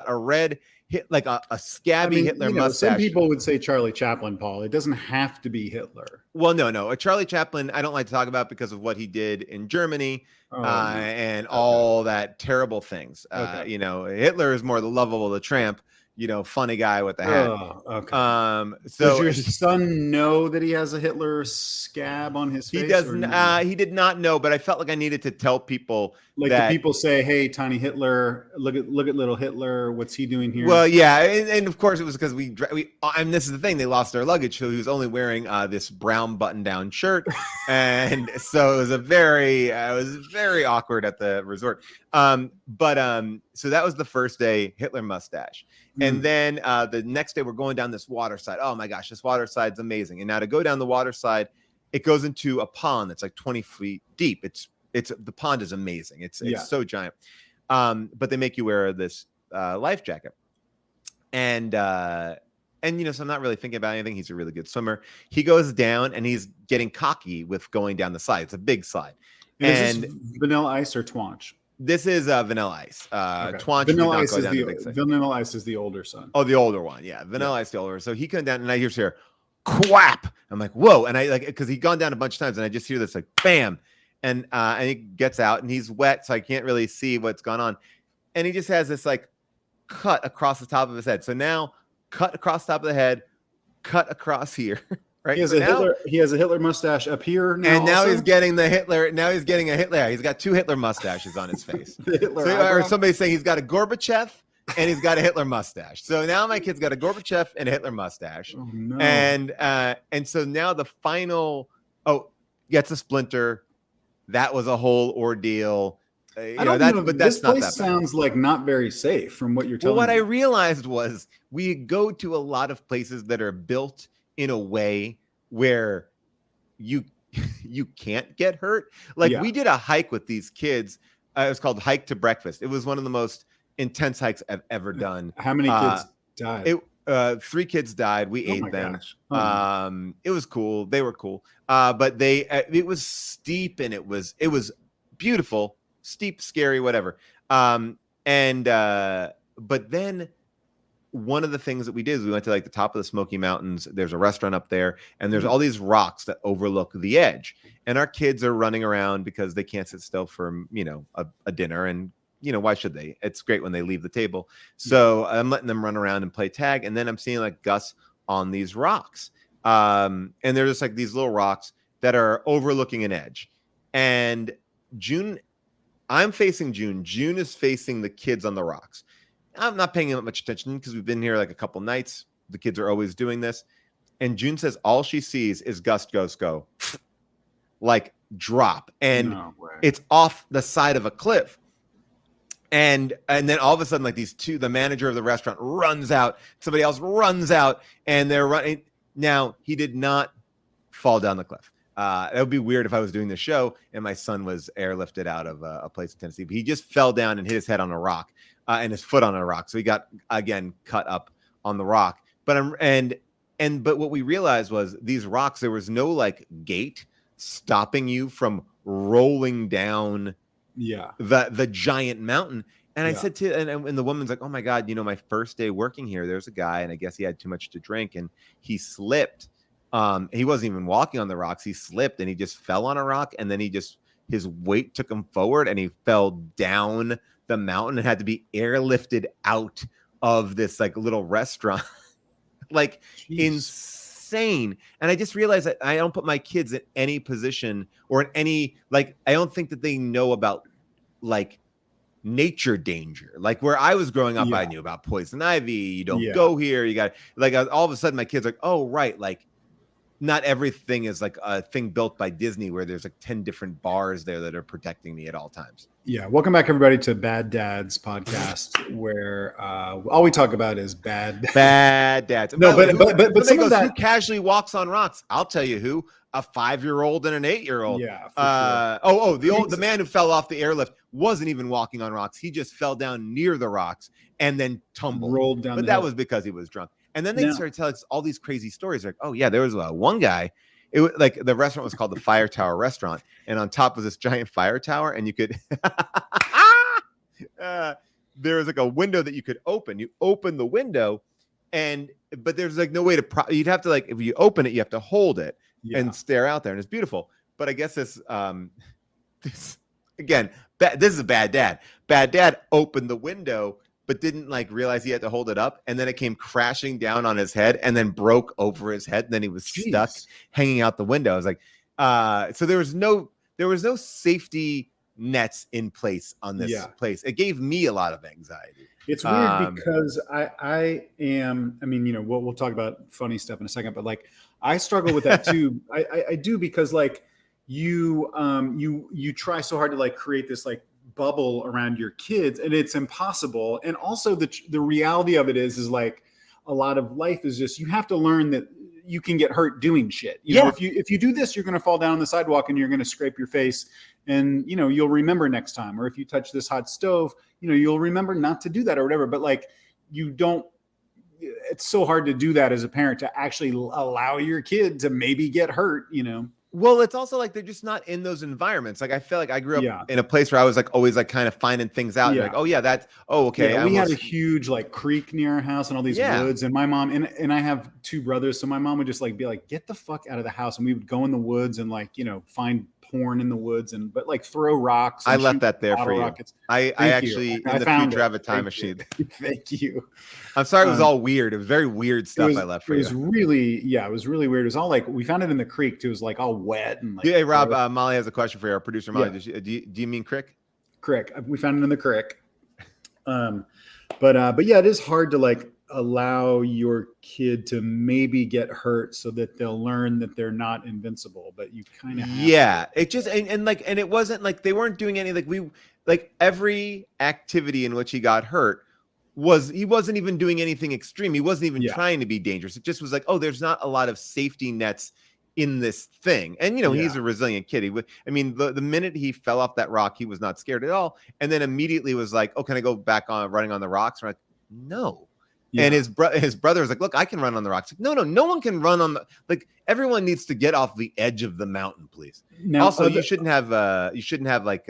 a red hit, like a scabby Hitler mustache. Some people would say Charlie Chaplin, Paul. It doesn't have to be Hitler. Well, no. A Charlie Chaplin, I don't like to talk about because of what he did in Germany and all that terrible things. Hitler is more the lovable, the tramp, funny guy with the hat. Oh, okay. So does your son know that he has a Hitler scab on his face? He doesn't. He did not know, but I felt like I needed to tell people. Like the people say, "Hey, tiny Hitler, look at little Hitler. What's he doing here?" Well, yeah, and of course it was because we. And this is the thing: they lost their luggage, so he was only wearing this brown button-down shirt, and so it was very awkward at the resort. So that was the first day, Hitler mustache. And then the next day we're going down this water side. Oh my gosh, this water side's amazing. And now to go down the water side, it goes into a pond that's like 20 feet deep. The pond is amazing. It's so giant. But they make you wear this life jacket. And so I'm not really thinking about anything. He's a really good swimmer. He goes down and he's getting cocky with going down the slide. It's a big slide. And is this Vanilla Ice or Twanch? This is Vanilla Ice. Okay. Vanilla Ice is the older son. Oh, the older one. Yeah. Vanilla Ice, the older. So he comes down and I hear quap. I'm like, whoa. And I because he'd gone down a bunch of times and I just hear this like bam. And he gets out and he's wet. So I can't really see what's going on. And he just has this like cut across the top of his head. So now cut across the top of the head, cut across here. Right. He has a Hitler mustache up here now. And now he's getting the Hitler. Now he's getting a Hitler. He's got two Hitler mustaches on his face. Or somebody's saying he's got a Gorbachev and he's got a Hitler mustache. So now my kid's got a Gorbachev and a Hitler mustache. Oh, no. And so now the final gets a splinter. That was a whole ordeal. This place sounds like not very safe from what you're telling me. Well, what I realized was we go to a lot of places that are built in a way where you can't get hurt. We did a hike with these kids. It was called Hike to Breakfast. It was one of the most intense hikes I've ever done. How many kids died? 3 kids died. We ate them. It was cool. They were cool. But it was steep and it was beautiful, steep, scary, whatever. But then one of the things that we did is we went to like the top of the Smoky Mountains. There's a restaurant up there and there's all these rocks that overlook the edge. And our kids are running around because they can't sit still for, a dinner. And, why should they? It's great when they leave the table. So I'm letting them run around and play tag. And then I'm seeing like Gus on these rocks. And they're just like these little rocks that are overlooking an edge. And I'm facing June. June is facing the kids on the rocks. I'm not paying that much attention because we've been here like a couple nights. The kids are always doing this. And June says all she sees is Gus go, like drop. And it's off the side of a cliff. And then all of a sudden, like the manager of the restaurant runs out. Somebody else runs out and they're running. Now, he did not fall down the cliff. It would be weird if I was doing the show and my son was airlifted out of a place in Tennessee. But he just fell down and hit his head on a rock. And his foot on a rock. So he got, again, cut up on the rock. But what we realized was these rocks, there was no like gate stopping you from rolling down the giant mountain. And I said and the woman's like, oh my God, my first day working here, there's a guy, and I guess he had too much to drink and he slipped. He wasn't even walking on the rocks. He slipped and he just fell on a rock. And then his weight took him forward and he fell down the mountain and had to be airlifted out of this like little restaurant. Like insane. And I just realized that I don't put my kids in any position or in any, like, I don't think that they know about like nature danger. Like where I was growing up, I knew about poison ivy. You don't go here. You got like all of a sudden my kids are like, oh, right. Like not everything is like a thing built by Disney where there's like 10 different bars there that are protecting me at all times. Yeah. Welcome back, everybody, to Bad Dads podcast, where all we talk about is bad dads. No, but some of that, who casually walks on rocks? I'll tell you who. A 5-year-old and an 8-year-old. Yeah. Sure. The man who fell off the airlift wasn't even walking on rocks. He just fell down near the rocks and then rolled down. But that was because he was drunk. And then they started telling us all these crazy stories. Like, oh yeah, there was one guy. It was like the restaurant was called the Fire Tower Restaurant, and on top was this giant fire tower, and you could there was like a window that you could open. You open the window, but there's like no way to. You'd have to, like, if you open it, you have to hold it and stare out there, and it's beautiful. But I guess this again, this is a bad dad. Bad dad opened the window, but didn't like realize he had to hold it up, and then it came crashing down on his head, and then broke over his head, and then he was stuck hanging out the window. I was like, so there was no safety nets in place on this place. It gave me a lot of anxiety. It's weird because I mean, you know, we'll talk about funny stuff in a second, but like I struggle with that too. I do, because like you try so hard to like create this like bubble around your kids, and it's impossible. And also the reality of it is like a lot of life is just, you have to learn that you can get hurt doing shit. You know, if you do this, you're going to fall down on the sidewalk and you're going to scrape your face, and, you know, you'll remember next time. Or if you touch this hot stove, you know, you'll remember not to do that or whatever. But like, it's so hard to do that as a parent, to actually allow your kid to maybe get hurt, you know? Well, it's also like they're just not in those environments. Like I feel like I grew up in a place where I was like always like kind of finding things out. Like, oh yeah, okay. Yeah, we had a huge like creek near our house and all these woods. And my mom and I have two brothers, so my mom would just like be like, "Get the fuck out of the house," and we would go in the woods and like, you know, find porn in the woods, but like throw rocks. I left that there for you. Rockets. I actually in the future have a time machine. Thank you. I'm sorry, it was all weird. It was very weird stuff I left for you. It was really weird. It was all like, we found it in the creek too. It was like all wet and like. Hey Rob, Molly has a question for you. Our producer Molly. Yeah. Do you mean crick? Crick. We found it in the crick. But yeah, it is hard to like allow your kid to maybe get hurt so that they'll learn that they're not invincible, but you kind of it just and it wasn't like they weren't doing any like every activity in which he got hurt he wasn't even doing anything extreme. He wasn't even trying to be dangerous. It just was like, oh, there's not a lot of safety nets in this thing. And, you know, he's a resilient kid. I mean, the minute he fell off that rock, he was not scared at all. And then immediately was like, oh, can I go back on running on the rocks? We're like, no. Yeah. And his brother was like, look, I can run on the rocks. Like, no one can run on like, everyone needs to get off the edge of the mountain, please. Now, also, you shouldn't have like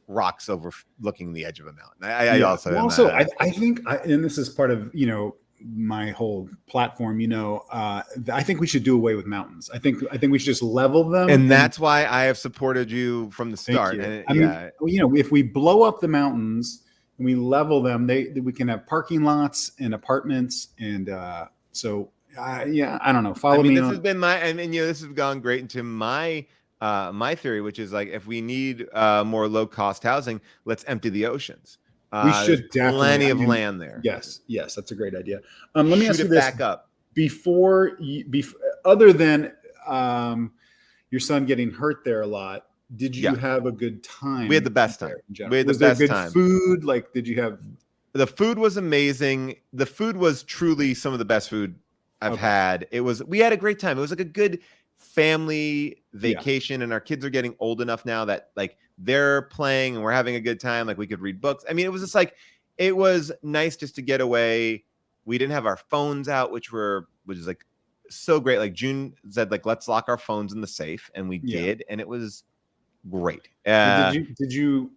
rocks overlooking the edge of a mountain. I think, and this is part of, you know, my whole platform, you know, I think we should do away with mountains. I think we should just level them. And that's why I have supported you from the start. And, I mean, you know, if we blow up the mountains and we level them, we can have parking lots and apartments. And I don't know. Follow me. This has been this has gone great into my theory, which is like, if we need more low cost housing, let's empty the oceans. We should definitely plenty of land there. Yes, that's a great idea. Let me ask you this: back up before other than your son getting hurt there a lot, did you have a good time? We had the best time. We had the best time. Food? Like, did you have? The food was amazing. The food was truly some of the best food I've had. We had a great time. It was like a good family vacation, and our kids are getting old enough now that like they're playing and we're having a good time. Like, we could read books. I mean, it was just like, it was nice just to get away. We didn't have our phones out, which is like so great. Like, June said, like, let's lock our phones in the safe, and we did, and it was great. Did you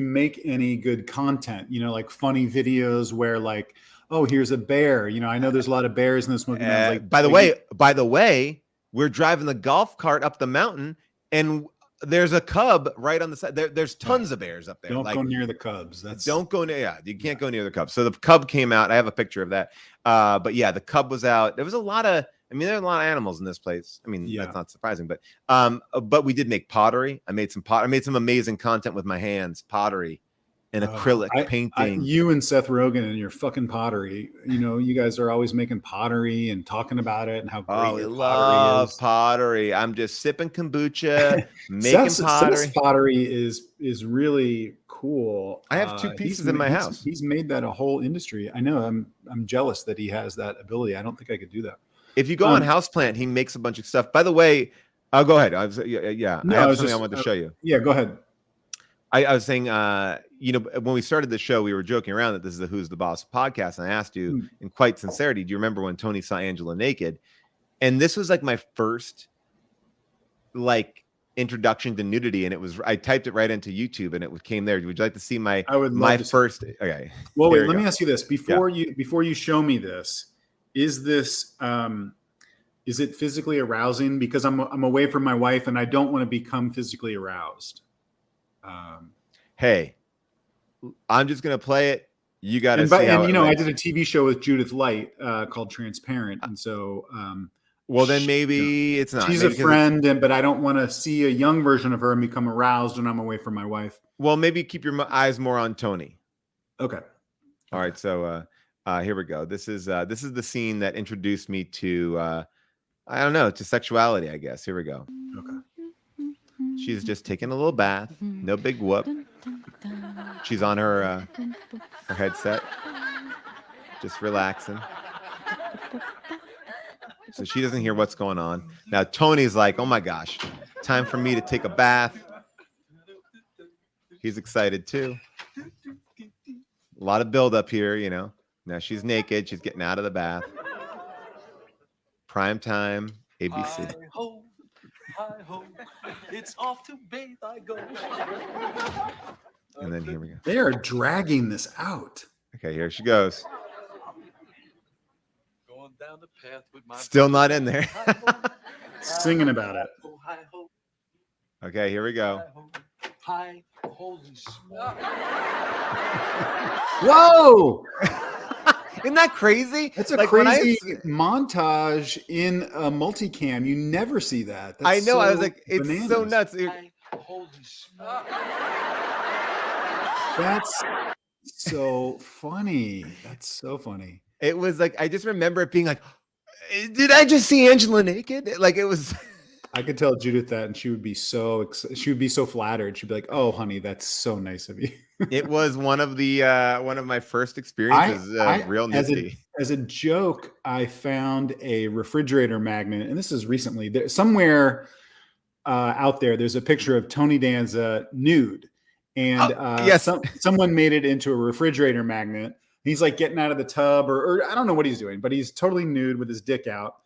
make any good content? You know, like funny videos where like, oh, here's a bear. You know, I know there's a lot of bears in this movie. Like, by the way, we're driving the golf cart up the mountain, and there's a cub right on the side. There's tons of bears up there. Don't go near the cubs. Don't go near. Yeah, you can't go near the cubs. So the cub came out. I have a picture of that. But yeah, the cub was out. There was a lot of. I mean, there are a lot of animals in this place. I mean, that's not surprising. But we did make pottery. I made some amazing content with my hands. Pottery and acrylic painting. You and Seth Rogen and your fucking pottery. You know, you guys are always making pottery and talking about it and how great we love pottery. I'm just sipping kombucha, making pottery. Seth's pottery is really cool. I have two pieces in my house. He's made that a whole industry. I know. I'm jealous that he has that ability. I don't think I could do that. If you go on Houseplant, he makes a bunch of stuff. By the way, I'll go ahead. I have something I wanted to show you. Yeah, go ahead. I was saying, you know, when we started the show, we were joking around that this is the Who's the Boss podcast. And I asked you in quite sincerity, do you remember when Tony saw Angela naked? And this was like my first like introduction to nudity, and I typed it right into YouTube, and it came there. Would you like to see my I would love to first? Okay. Well, Here wait, we let go. me ask you this Yeah. before you show me this, is this is it physically arousing? Because I'm away from my wife and I don't want to become physically aroused. Hey, I'm just gonna play it. You got to And see how you it know, I likes. did a TV show with Judith Light called Transparent, and so Well, then you know, maybe it's not. she's a Maybe because it's friend, but I don't want to see a young version of her and become aroused when I'm away from my wife. well, maybe keep your eyes more on Tony. Okay. All right, so here we go. This is the scene that introduced me to I don't know, to sexuality, I guess. Here we go. Okay. She's just taking a little bath, no big whoop. She's on her headset, just relaxing. So she doesn't hear what's going on. Now Tony's like, "Oh my gosh, time for me to take a bath." He's excited too. A lot of build up here, you know. Now she's naked. She's getting out of the bath. Prime time, ABC. Hi-ho, it's off to bathe I go. And then here we go. They are dragging this out. Okay, here she goes. Going down the path with my Still not in there. Singing about it. Hi-ho, Okay, here we go. hi-ho, hi, holy smoke. Whoa! Isn't that crazy? That's a Like, when crazy montage in a multicam. You never see that. That's I know. so I was like, it's bananas. so nuts. Hi, holy smoke. That's so funny. That's so funny. It was like, I just remember it being like, did I just see Angela naked? Like, it was. I could tell Judith that, and she would be so flattered. She'd be like, "Oh, honey, that's so nice of you." It was one of my first experiences of real nudity. As a joke, I found a refrigerator magnet, and this is recently. Somewhere out there, there's a picture of Tony Danza nude, and yes. someone made it into a refrigerator magnet. He's like getting out of the tub, or I don't know what he's doing, but he's totally nude with his dick out.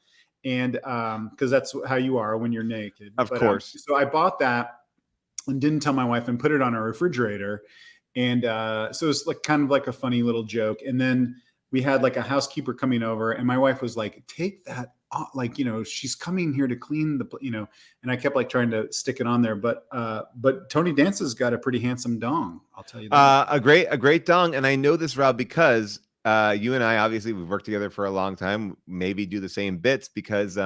And because that's how you are when you're naked. Of course. So I bought that and didn't tell my wife and put it on our refrigerator. And so it's like kind of like a funny little joke. And then we had like a housekeeper coming over, and my wife was like, "Take that off," like, you know, she's coming here to clean the, you know. And I kept like trying to stick it on there, but Tony Danza's got a pretty handsome dong. I'll tell you that. A great dong, and I know this, Rob, because you and I, obviously, we've worked together for a long time, maybe do the same bits, because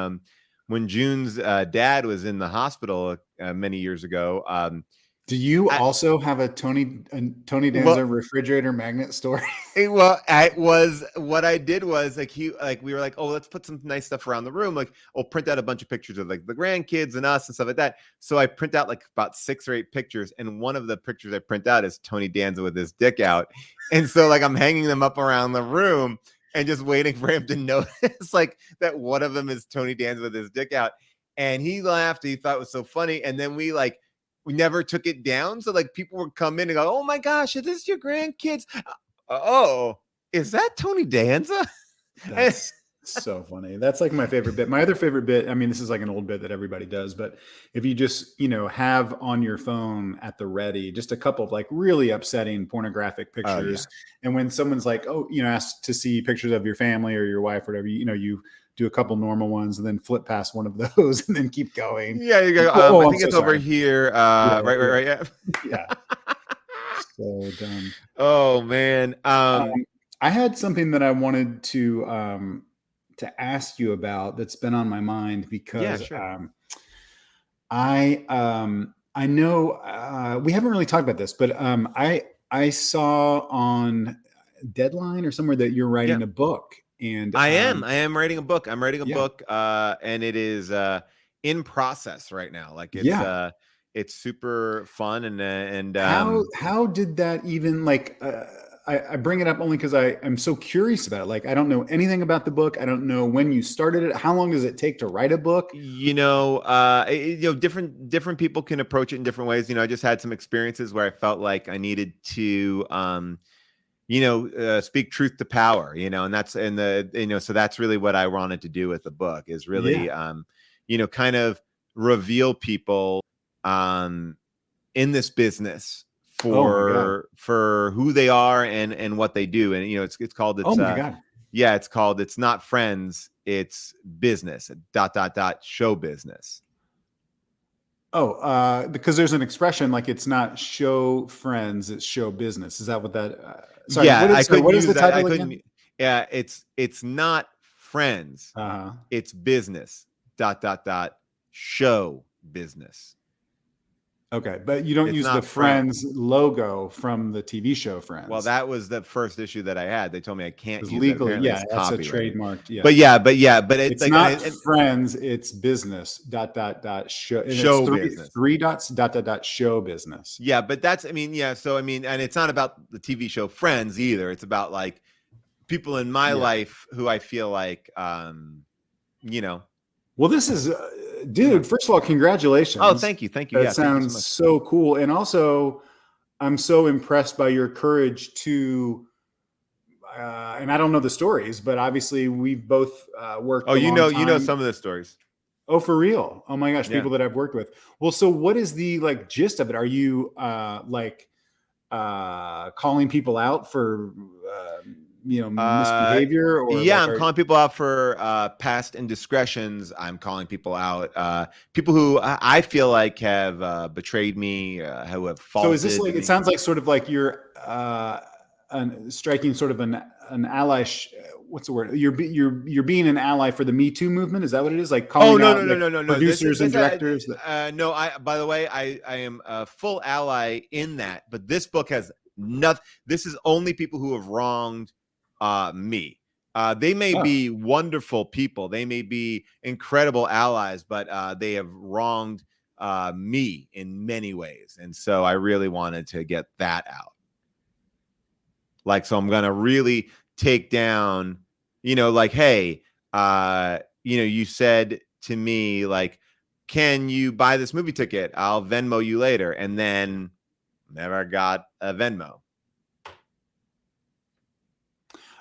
when June's dad was in the hospital many years ago. Do you also have a Tony Danza refrigerator magnet story? What I did was we were like, oh, let's put some nice stuff around the room. Like, I'll print out a bunch of pictures of like the grandkids and us and stuff like that. So I print out like about 6 or 8 pictures. And one of the pictures I print out is Tony Danza with his dick out. And so like I'm hanging them up around the room and just waiting for him to notice like that one of them is Tony Danza with his dick out. And he laughed. He thought it was so funny. And then we never took it down. So like people would come in and go, "Oh my gosh, is this your grandkids? Oh, is that Tony Danza?" That's so funny. That's like my favorite bit. My other favorite bit, I mean, this is like an old bit that everybody does, but if you just, you know, have on your phone at the ready, just a couple of like really upsetting pornographic pictures. And when someone's like, oh, you know, asked to see pictures of your family or your wife or whatever, you know, you do a couple normal ones and then flip past one of those and then keep going. Yeah, you go. I think it's over here. Right. Yeah. So dumb. Oh man. I had something that I wanted to ask you about that's been on my mind because I know we haven't really talked about this, but I saw on Deadline or somewhere that you're writing a book. And I am writing a book. I'm writing a book, and it is in process right now. Like it's super fun, and how did that even like? I bring it up only because I'm so curious about it. Like I don't know anything about the book. I don't know when you started it. How long does it take to write a book? Different people can approach it in different ways. I just had some experiences where I felt like I needed to speak truth to power, and that's so that's really what I wanted to do with the book is really, kind of reveal people in this business Oh my God. for who they are and what they do. And it's called Oh my God. yeah, it's called It's Not Friends, It's Business, show business. Oh, because there's an expression like it's not show friends, it's show business. Is that what that? Sorry, Yeah, what is the title again? Yeah, it's not friends, Uh-huh. it's business, show business. Okay, but you don't It's use not the Friends logo from the TV show Friends. Well, that was the first issue that I had. They told me I can't use legally, that. Apparently, yeah, it's that's a copyrighted. trademarked. Yeah, but it's like, not friends. It's business. Show. And show it's business. Three dots. Show business. Yeah, but that's yeah. So and it's not about the TV show Friends either. It's about like people in my life who I feel like, Well, this is, dude. First of all, congratulations. Oh, thank you. That sounds so cool, and also, I'm so impressed by your courage to. And I don't know the stories, but obviously we've both worked. Oh, you know some of the stories. Oh, for real? Oh my gosh, people that I've worked with. Well, so what is the gist of it? Are you calling people out for misbehavior? Or I'm calling people out for past indiscretions. I'm calling people out, people who I feel like have betrayed me, who have faulted. So is this like? It sounds like sort of like you're striking sort of an ally. What's the word? You're being an ally for the Me Too movement. Is that what it is? Like calling out producers and directors. No, by the way, I am a full ally in that. But this book has nothing. This is only people who have wronged me. They may be wonderful people. They may be incredible allies, but they have wronged me in many ways. And so I really wanted to get that out. So I'm going to really take down, hey, you said to me, can you buy this movie ticket? I'll Venmo you later. And then never got a Venmo.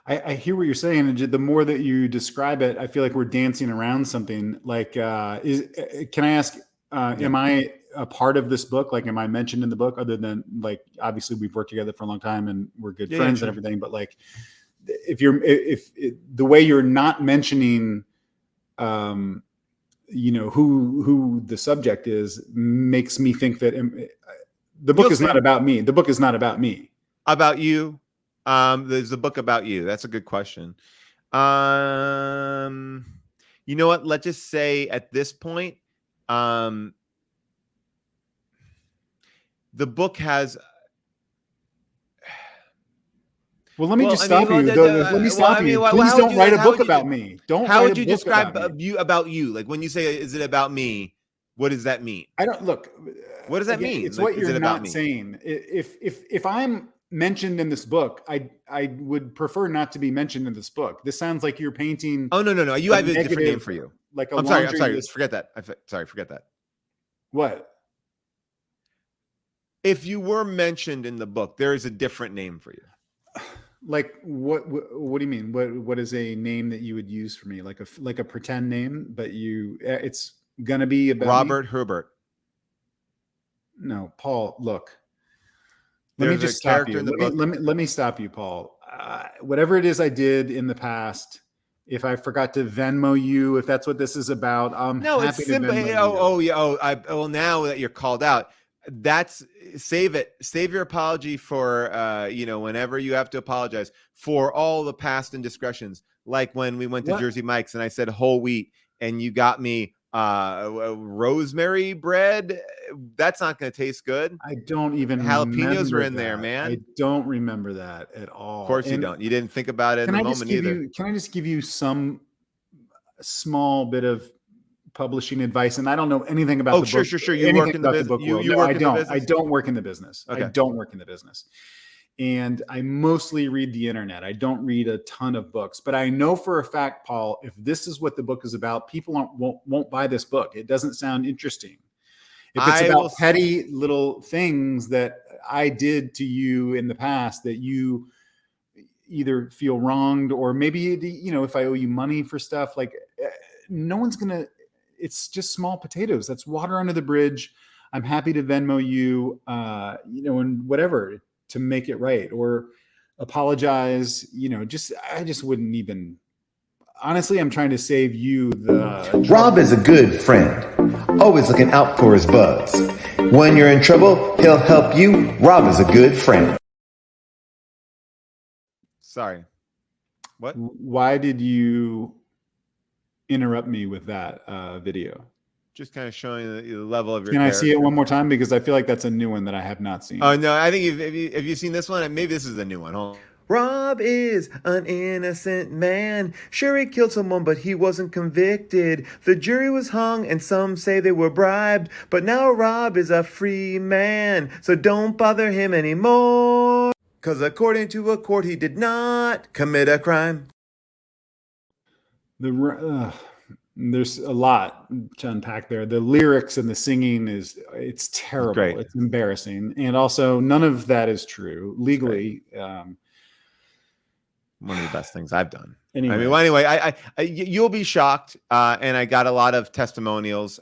I hear what you're saying. And the more that you describe it, I feel like we're dancing around something. Can I ask, am I a part of this book? Like, am I mentioned in the book other than obviously we've worked together for a long time and we're good friends and everything, but if the way you're not mentioning, who the subject is makes me think that the book is not about me. The book is not about me. About you. There's a book about you. That's a good question. You know what? Let's just say at this point, the book has. Well, let me just stop you. Let me stop you. Please don't write a book about me. How would you describe about you? Like when you say, "Is it about me?" What does that mean? I don't look. What does that mean? It's what you're not saying. If I'm mentioned in this book, I would prefer not to be mentioned in this book. This sounds like you're painting. Oh no! You have a different name for you. I'm sorry. Forget that. Forget that. What? If you were mentioned in the book, there is a different name for you. Like what do you mean? What is a name that you would use for me? Like a pretend name, but it's gonna be about Robert Herbert. No, Paul. Look, let me just stop you. Let me stop you, Paul. Whatever it is I did in the past, if I forgot to Venmo you, if that's what this is about, I'm happy to Venmo you. Now that you're called out, save it. Save your apology for whenever you have to apologize for all the past indiscretions. Like when we went to Jersey Mike's and I said whole wheat and you got me rosemary bread. That's not going to taste good. I don't even jalapenos were in there, man. I don't remember that at all. Of course you don't. You didn't think about it in the moment either. Can I just give you some small bit of publishing advice? And I don't know anything about the book. Sure. You work in the business. I don't work in the business. Okay. I don't work in the business. And I mostly read the internet. I don't read a ton of books, but I know for a fact, Paul, if this is what the book is about, people won't buy this book. It doesn't sound interesting. If it's about petty little things that I did to you in the past that you either feel wronged or maybe, if I owe you money for stuff, no one's going to, it's just small potatoes. That's water under the bridge. I'm happy to Venmo you, and whatever to make it right, or apologize. I just wouldn't even. Honestly, I'm trying to save you the Rob is a good friend, always looking out for his buds. When you're in trouble, he'll help you. Rob is a good friend. Sorry. What? Why did you interrupt me with that video? Just kind of showing the level of your Can I character. see it one more time? Because I feel like that's a new one that I have not seen. Oh, no, I think if you've seen this one, maybe this is a new one. Hold on. Rob is an innocent man. Sure, he killed someone, but he wasn't convicted. The jury was hung, and some say they were bribed. But now Rob is a free man, so don't bother him anymore. Because according to a court, he did not commit a crime. There's a lot to unpack there. The lyrics and the singing it's terrible. Great. It's embarrassing. And also none of that is true legally. One of the best things I've done. Anyway. I you'll be shocked. And I got a lot of testimonials.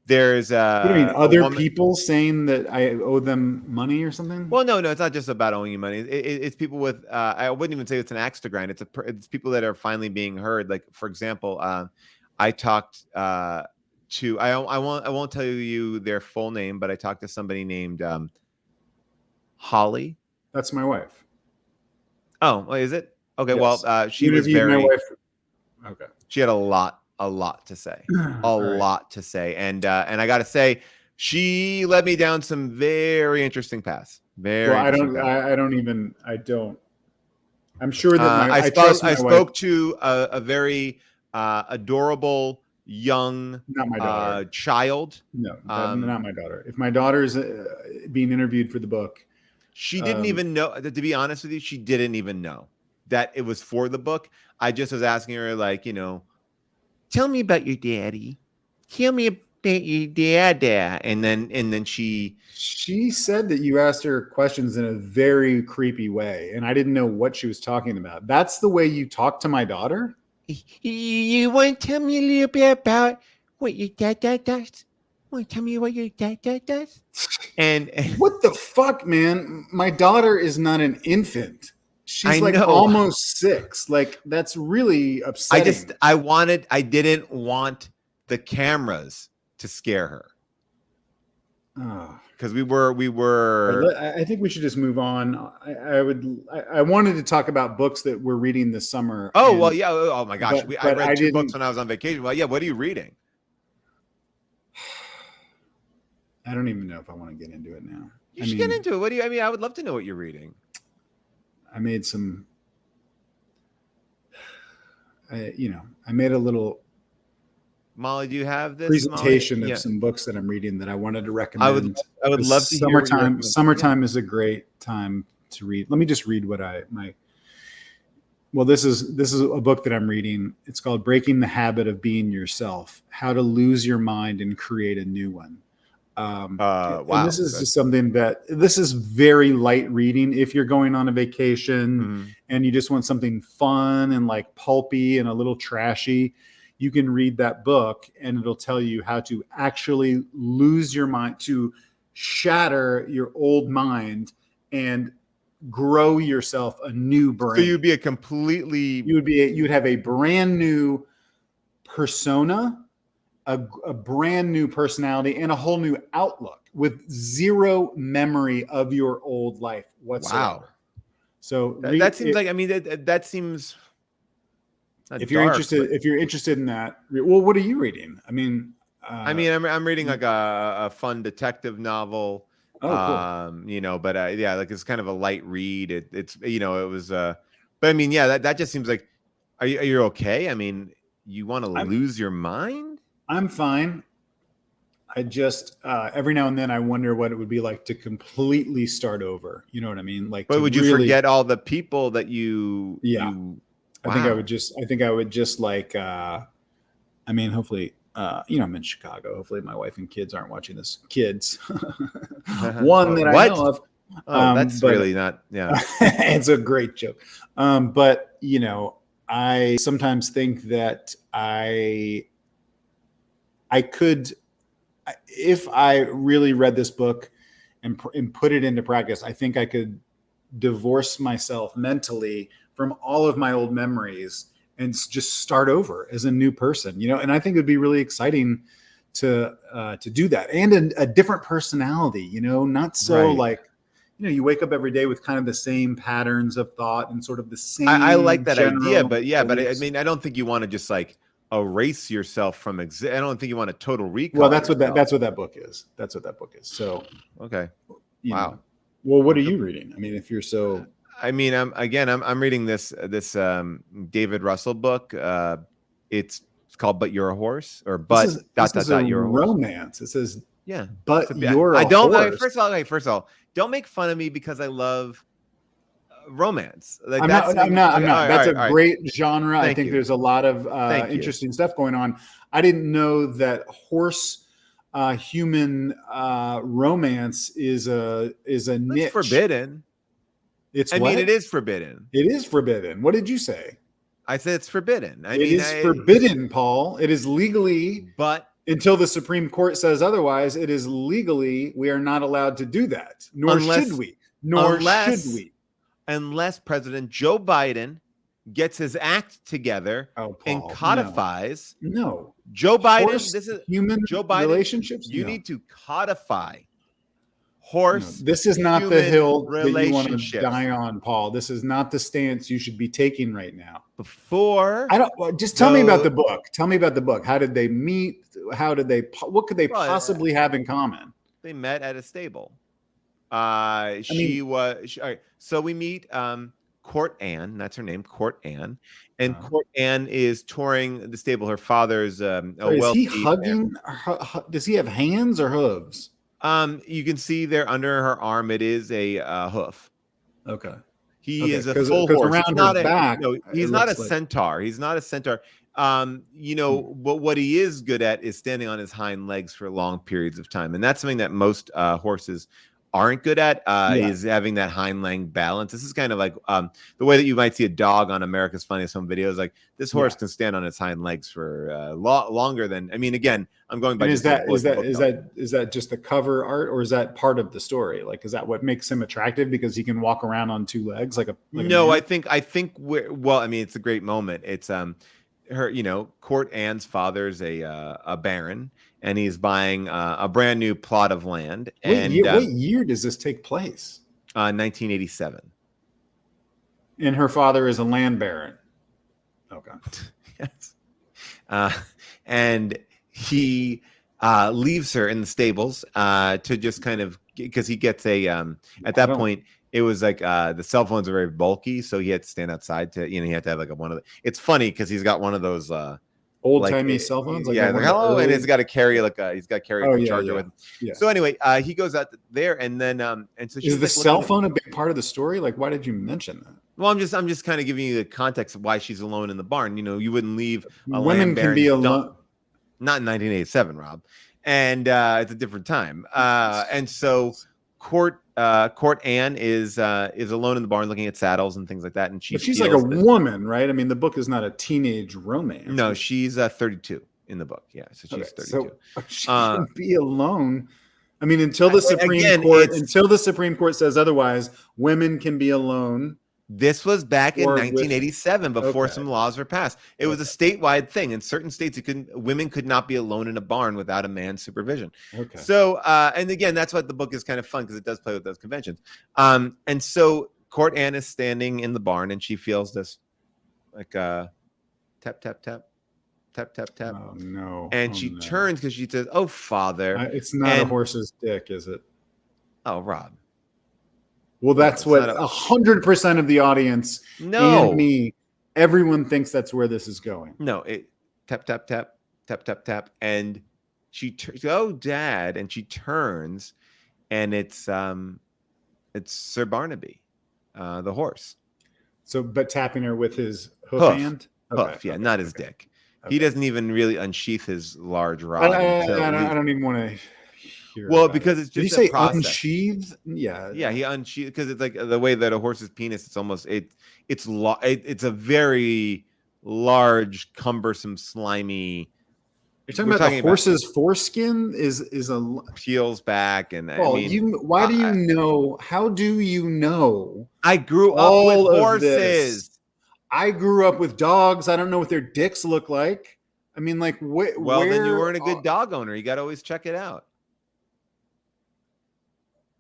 There's what do you mean? Other people saying that I owe them money or something? Well, no, it's not just about owing you money. It's people with. I wouldn't even say it's an axe to grind. It's people that are finally being heard. Like, for example, I talked to. I won't tell you their full name, but I talked to somebody named Holly. That's my wife. Oh, is it? Okay. Yes. Well, she was very. My wife. Okay. She had a lot to say, lot to say, and I got to say, she led me down some very interesting paths. I don't. I'm sure that I spoke to a very adorable young not my daughter. Child. No, not my daughter. If my daughter's being interviewed for the book, she didn't even know. To be honest with you, she didn't even know that it was for the book. I just was asking her, like, tell me about your daddy. Tell me about your dad. And then she said that you asked her questions in a very creepy way, and I didn't know what she was talking about. That's the way you talk to my daughter? You want to tell me a little bit about what your dad does? Want to tell me what your dad does? And what the fuck, man? My daughter is not an infant. She's almost 6. Like, that's really upsetting. I didn't want the cameras to scare her. Because we were. I think we should just move on. I wanted to talk about books that we're reading this summer. Oh, well, yeah. Oh my gosh. I read 2 books when I was on vacation. Well, yeah. What are you reading? I don't even know if I want to get into it now. You should get into it. I would love to know what you're reading. I made I made a little Molly, do you have this presentation of some books that I'm reading that I wanted to recommend? I would love to hear. Summertime is a great time to read. Let me just read what this is a book that I'm reading. It's called Breaking the Habit of Being Yourself: How to Lose Your Mind and Create a New One. Wow. And this is just something this is very light reading. If you're going on a vacation and you just want something fun and like pulpy and a little trashy, you can read that book and it'll tell you how to actually lose your mind, to shatter your old mind and grow yourself a new brain. So you'd be you'd have a brand new persona, a brand new personality, and a whole new outlook with zero memory of your old life whatsoever. Wow. So that seems that seems. If you're interested in that, well, what are you reading? I'm reading like a fun detective novel. Oh, cool. But like it's kind of a light read. It was that just seems like, are you okay? You want to lose your mind? I'm fine. I just every now and then I wonder what it would be like to completely start over. You know what I mean? Like, but would you forget all the people that you? Yeah. Wow. I think I would just like. Hopefully, I'm in Chicago. Hopefully, my wife and kids aren't watching this. Kids, one that I know of. That's really not. Yeah, it's a great joke. But I sometimes think that I could if I really read this book and put it into practice, I think I could divorce myself mentally from all of my old memories and just start over as a new person, you know. And I think it would be really exciting to do that, and a different personality, you know, not so Right. like, you know, you wake up every day with kind of the same patterns of thought and sort of the same. I like that idea, general but I beliefs. mean, I don't think you want to just like erase yourself from I don't think you want a total recall. Well, of yourself. that's what that book is. That's what that book is. So, Okay. you Wow. know. Well, what are you reading? I mean, if you're so, I mean, I'm reading this David Russell book. It's called "But You're a Horse" or "But this is a You're a Horse." romance. It says, Yeah, but So, you're I a don't. horse. First of all, don't make fun of me because I love romance. Like I'm that's not. I'm not. okay, That's a all right. great genre. I Thank think you. there's a lot of Thank you. interesting stuff going on. I didn't know that horse human romance is a niche. It's forbidden. It's I what? mean, it is forbidden. It is forbidden. What did you say? I said it's forbidden. It is forbidden, Paul. It is legally, but until the Supreme Court says otherwise, it is legally, we are not allowed to do that. Nor should we. Unless President Joe Biden gets his act together and codifies. No. Joe Biden, Horse this is human Joe Biden relationships. You need to codify horse. This is not the hill that you want to die on, Paul. This is not the stance you should be taking right now. Tell me about the book. Tell me about the book. How did they meet? What could they possibly have in common? They met at a stable. All right, so we meet Court Ann, that's her name, Court Ann. And Court Ann is touring the stable. Her father's is he hugging? Does he have hands or hooves? You can see there under her arm, it is a hoof. Okay. He is a full horse. Around her back, he's not a centaur. He's not a centaur. You know, but what he is good at is standing on his hind legs for long periods of time. And that's something that most horses aren't good at, is having that hind leg balance. This is kind of like the way that you might see a dog on America's Funniest Home Videos. Like this horse can stand on its hind legs for longer than. I mean, again, I'm going by. Is that just the cover art, or is that part of the story? Like, is that what makes him attractive because he can walk around on two legs like a? No, I think well, I mean, it's a great moment. It's her, you know, Court Ann's father's a baron, and he's buying a brand new plot of land. And what year does this take place? 1987. And her father is a land baron. Okay. Yes. And he leaves her in the stables to just kind of, because he gets at that point, it was like the cell phones are very bulky, so he had to stand outside to, he had to have like one of the. It's funny because he's got one of those old timey cell phones, like hello, and he's got to carry a charger with him. Yeah. So anyway, he goes out there, and then and so is the cell phone a big part of the story? Like, why did you mention that? Well, I'm just kind of giving you the context of why she's alone in the barn. You know, you wouldn't leave women can be alone. Not in 1987, Rob, and it's a different time. And so Court Ann is alone in the barn looking at saddles and things like that, and she's like a woman, right? I mean, the book is not a teenage romance. No, she's 32 in the book. Yeah, so she's 32. So she can be alone. I mean, until the Supreme Court says otherwise, women can be alone. This was back in 1987 before some laws were passed. It was a statewide thing. In certain states, women could not be alone in a barn without a man's supervision. Okay. So, and again, that's what the book is kind of fun because it does play with those conventions. And so Court Ann is standing in the barn and she feels this like tap, tap, tap, tap, tap, tap. Oh, no. And she turns because she says, "Oh, father." It's not a horse's dick, is it? Oh, Rob. Well, that's what 100% of the audience and me, everyone thinks that's where this is going. No, it tap, tap, tap, tap, tap, tap. And she oh, Dad. And she turns and it's Sir Barnaby, the horse. So, but tapping her with his hoof hand? Hoof, yeah, not his dick. Okay. He doesn't even really unsheath his large rod. I don't even want to... because it's just. Did you say unsheathed? Yeah, he unsheathed because it's like the way that a horse's penis. It's almost it's a very large, cumbersome, slimy You're talking about the horse's foreskin is a peels back, and Paul, I mean, why do you know? How do you know? I grew up with horses. I grew up with dogs. I don't know what their dicks look like. I mean, like, well, then you weren't a good dog owner. You got to always check it out.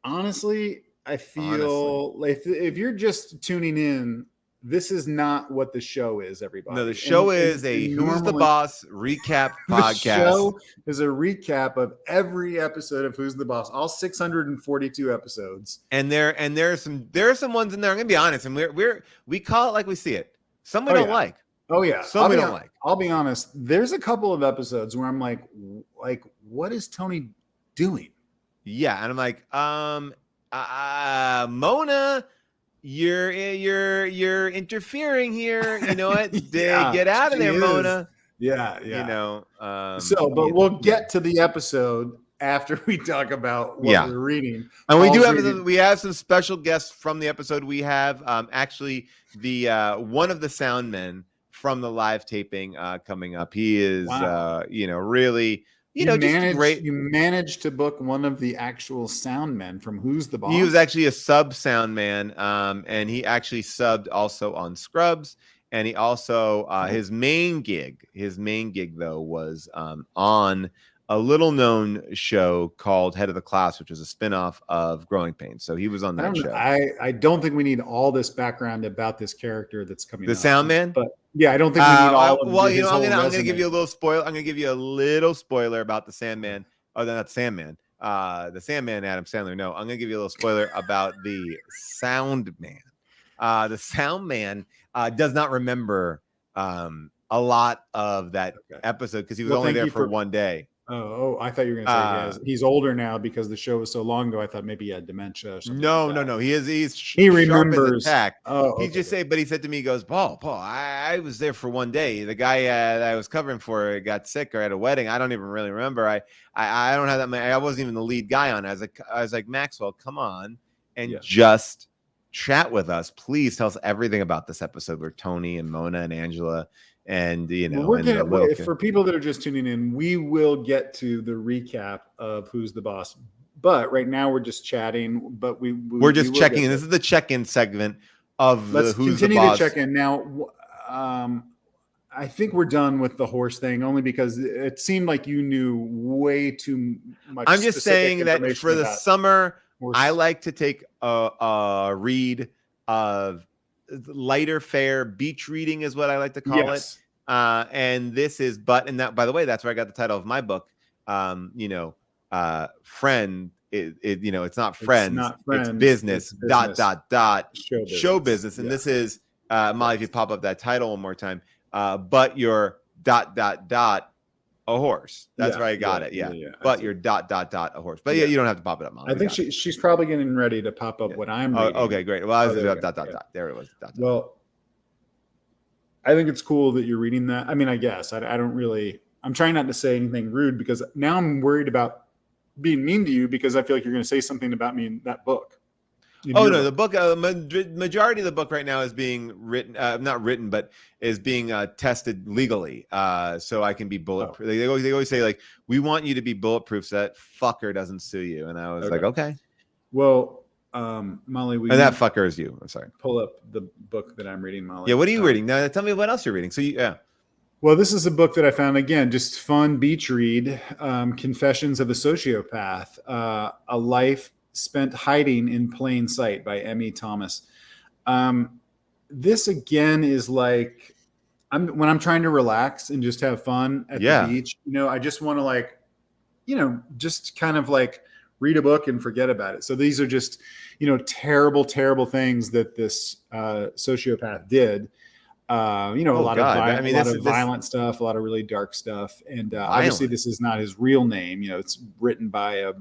Honestly, I feel like if you're just tuning in, this is not what the show is, everybody. No, the show is Who's the Boss recap podcast. The show is a recap of every episode of Who's the Boss, all 642 episodes. And there are some ones in there. I'm gonna be honest, and we call it like we see it. Some we don't like. Oh yeah, some we don't like. I'll be honest. There's a couple of episodes where I'm like, what is Tony doing? Yeah, and I'm like, Mona, you're interfering here. You know what? Get out of there, Mona. Yeah. You know. But we'll get to the episode after we talk about what we're reading. And we have some special guests from the episode. We have actually the one of the sound men from the live taping coming up. He is really. Just great. You managed to book one of the actual sound men from Who's the Boss. He was actually a sub sound man, and he actually subbed also on Scrubs. And he also his main gig though was on a little known show called Head of the Class, which is a spinoff of Growing Pains. So he was on that show. I don't think we need all this background about this character that's coming. The sound man, but yeah, I don't think we need all. I'm going to give you a little spoiler. I'm going to give you a little spoiler about the Sandman. Oh, not Sandman. The Sandman, Adam Sandler. No, I'm going to give you a little spoiler about the Sound Man. The Sound Man does not remember a lot of that episode because he was only there for one day. Oh, I thought you were going to say he's older now because the show was so long ago. I thought maybe he had dementia or something. No. He remembers. But he said to me, he goes, Paul, I was there for one day. The guy that I was covering for got sick or at a wedding. I don't even really remember. I don't have that many. I wasn't even the lead guy on it. I was like, Maxwell, come on and just chat with us. Please tell us everything about this episode where Tony and Mona and Angela and for people that are just tuning in, we will get to the recap of Who's the Boss, but right now we're just chatting. But we're just checking in. This is the check-in segment of Let's Who's the Boss. Continue to check in now. I think we're done with the horse thing only because it seemed like you knew way too much. I'm just saying that for the summer, I like to take a read of lighter fare beach reading is what I like to call it. And this is, and that, by the way, that's where I got the title of my book. Friend, it's not friends, it's business, show business. And this is, Molly, if you pop up that title one more time, but you're ... a horse. That's where I got it. Yeah. But you're ... a horse. But you don't have to pop it up, Molly. I think she's probably getting ready to pop up what I'm reading. Okay, great. Well, I was There it was. Well, I think it's cool that you're reading that. I mean, I guess I don't really. I'm trying not to say anything rude because now I'm worried about being mean to you because I feel like you're going to say something about me in that book. The book. Majority of the book right now is being written, not written, but is being tested legally, so I can be bulletproof. They always say like, we want you to be bulletproof so that fucker doesn't sue you. And I was like, okay. Well, Molly, and that fucker is you. I'm sorry. Pull up the book that I'm reading, Molly. Yeah, what are you reading? Now, tell me what else you're reading. So Well, this is a book that I found, again, just fun beach read, Confessions of a Sociopath, A Life Spent Hiding in Plain Sight by Emmy Thomas. This, again, is like, when I'm trying to relax and just have fun at the beach, I just want to just kind of like read a book and forget about it. So these are just, terrible, terrible things that this sociopath did. A lot of violent stuff, a lot of really dark stuff. And obviously this is not his real name. It's written by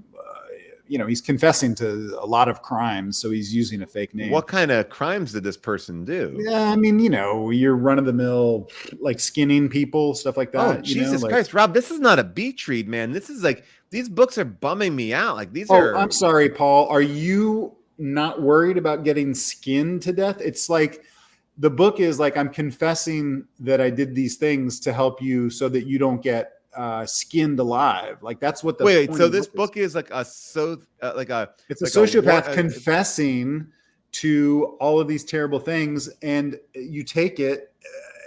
he's confessing to a lot of crimes. So he's using a fake name. What kind of crimes did this person do? Yeah, I mean, you're run of the mill, like skinning people, stuff like that. Oh, Jesus Christ, Rob, this is not a beach read, man. This is like, these books are bumming me out. Like these are. I'm sorry, Paul. Are you not worried about getting skinned to death? It's like, the book is like, I'm confessing that I did these things to help you so that you don't get skinned alive. Like that's what the wait. point So of the this book is like a it's a like a sociopath confessing to all of these terrible things, and you take it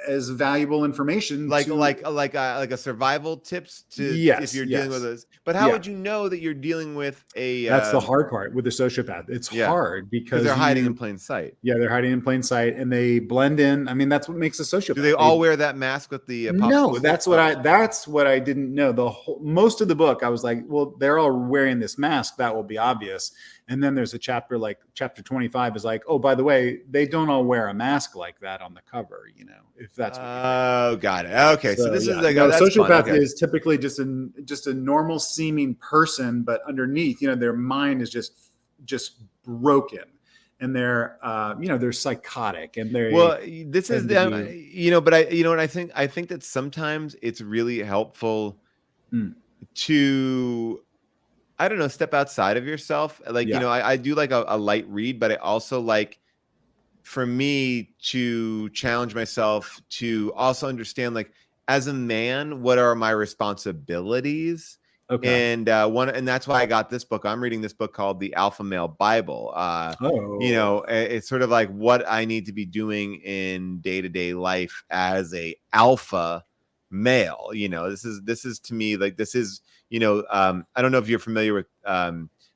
as valuable information. like to like a survival tips to if Yes, you're dealing with yes. this. But how Yeah. would you know that you're dealing with a That's the hard part with the sociopath. It's hard because they're hiding in plain sight. Yeah, they're hiding in plain sight and they blend in. I mean, that's what makes a sociopath. Do they all wear that mask with the No, that's what I didn't know. Most of the book, I was like, well, they're all wearing this mask. That will be obvious. And then there's a chapter like chapter 25 is like, oh, by the way, they don't all wear a mask like that on the cover, if that's what oh, got it. Okay, so this is like no, that's sociopath fun. Okay. is typically just a normal seeming person, but underneath, their mind is just broken. And they're psychotic, and they're this is but I think that sometimes it's really helpful to, I don't know, step outside of yourself. Like, I do like a light read, but I also like, for me, to challenge myself to also understand, like, as a man, what are my responsibilities? Okay. And that's why I got this book. I'm reading this book called The Alpha Male Bible. It's sort of like what I need to be doing in day-to-day life as a alpha male. This is to me, like, this is, I don't know if you're familiar with, a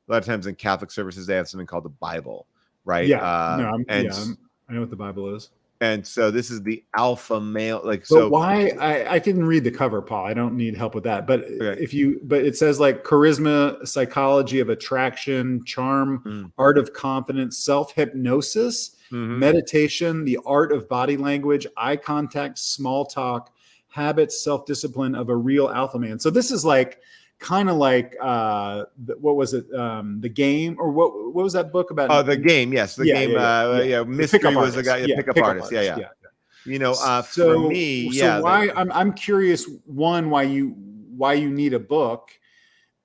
lot of times in Catholic services, they have something called the Bible, right? Yeah. I know what the Bible is. And so this is the alpha male, why I can read the cover, Paul. I don't need help with that. But okay. but it says like charisma, psychology of attraction, charm, art of confidence, self-hypnosis, meditation, the art of body language, eye contact, small talk, habits, self-discipline of a real alpha man. So this is like kind of like what was it? The Game, or what was that book about? Oh, The Game. Yes, The Game. Mystery was the guy. Pickup artist. Yeah. For me, So why I'm curious, one, why you need a book,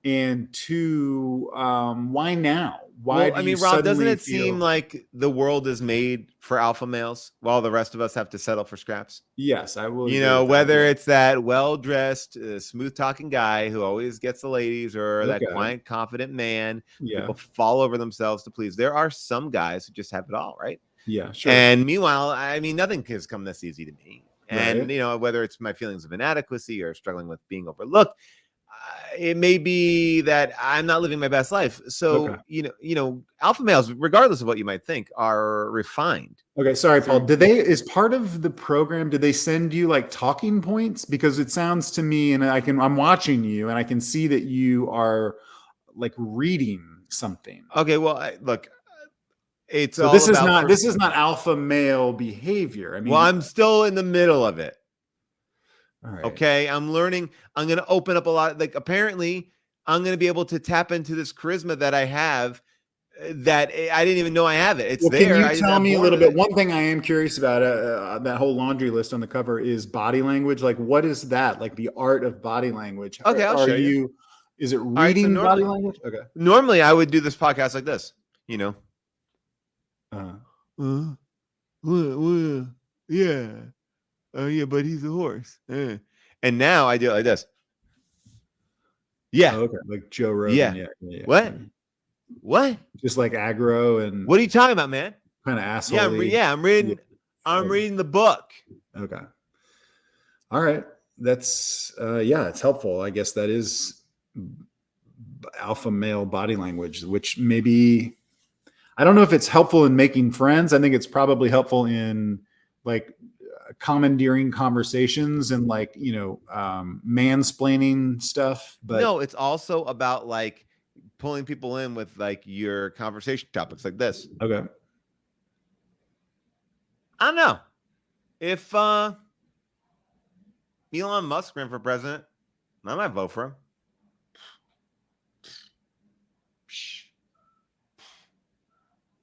and two, why now? Rob, doesn't it seem like the world is made for alpha males while the rest of us have to settle for scraps? Yes, I will. Whether it's that well-dressed, smooth-talking guy who always gets the ladies, or that quiet, confident man, people fall over themselves to please. There are some guys who just have it all, right? Yeah, sure. And meanwhile, nothing has come this easy to me. And, whether it's my feelings of inadequacy or struggling with being overlooked, it may be that I'm not living my best life. So, alpha males, regardless of what you might think, are refined. Okay. Sorry, Paul. Is part of the program, did they send you like talking points? Because it sounds to me, and I'm watching you and I can see that you are like reading something. Okay. Well, look, it's so this is not alpha male behavior. I'm still in the middle of it. All right. Okay, I'm learning. I'm going to open up a lot. Like, apparently, I'm going to be able to tap into this charisma that I have, that I didn't even know I have it. It's there. Can you tell me a little bit? One thing I am curious about, that whole laundry list on the cover, is body language. Like, what is that? Like the art of body language. Okay, I'll show you. Is it reading body language? Okay. Normally, I would do this podcast like this. Yeah. Oh yeah, but he's a horse. And now I do it like this. Yeah. Oh, okay. Like Joe Rogan. Yeah. What? Just like aggro and. What are you talking about, man? Kind of asshole. I'm reading. I'm reading the book. Okay. All right. That's it's helpful. I guess that is alpha male body language, which maybe, I don't know if it's helpful in making friends. I think it's probably helpful in like commandeering conversations and like, mansplaining stuff. But no, it's also about like pulling people in with like your conversation topics like this. Okay. I don't know if Elon Musk ran for president, I might vote for him.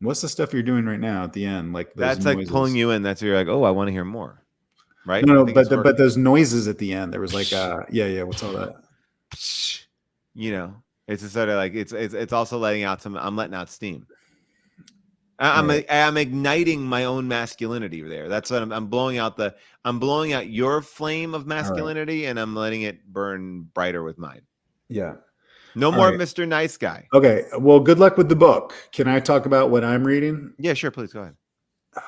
What's the stuff you're doing right now at the end? Like that's noises. Like pulling you in. That's you're like, oh, I want to hear more. Right? No, but those noises at the end. There was like, what's all that? It's a sort of like it's also letting out I'm letting out steam. I'm igniting my own masculinity there. That's what I'm blowing out your flame of masculinity, and I'm letting it burn brighter with mine. Yeah. No All more right. Mr. Nice Guy. Okay. Well, good luck with the book. Can I talk about what I'm reading? Yeah, sure. Please go ahead. I'm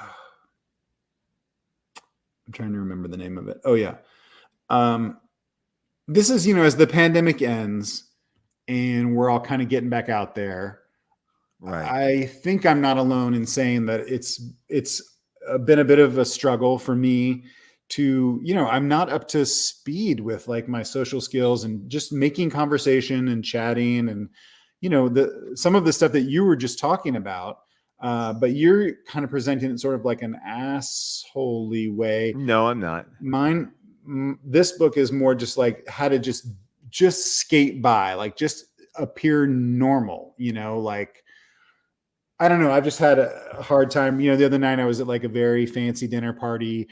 trying to remember the name of it. Oh yeah. This is, as the pandemic ends and we're all kind of getting back out there. Right. I think I'm not alone in saying that it's been a bit of a struggle for me to, I'm not up to speed with like my social skills and just making conversation and chatting and, some of the stuff that you were just talking about. But you're kind of presenting it sort of like an assholey way. No, I'm not. This book is more just like how to just skate by, like just appear normal, like, I don't know. I've just had a hard time. The other night I was at like a very fancy dinner party.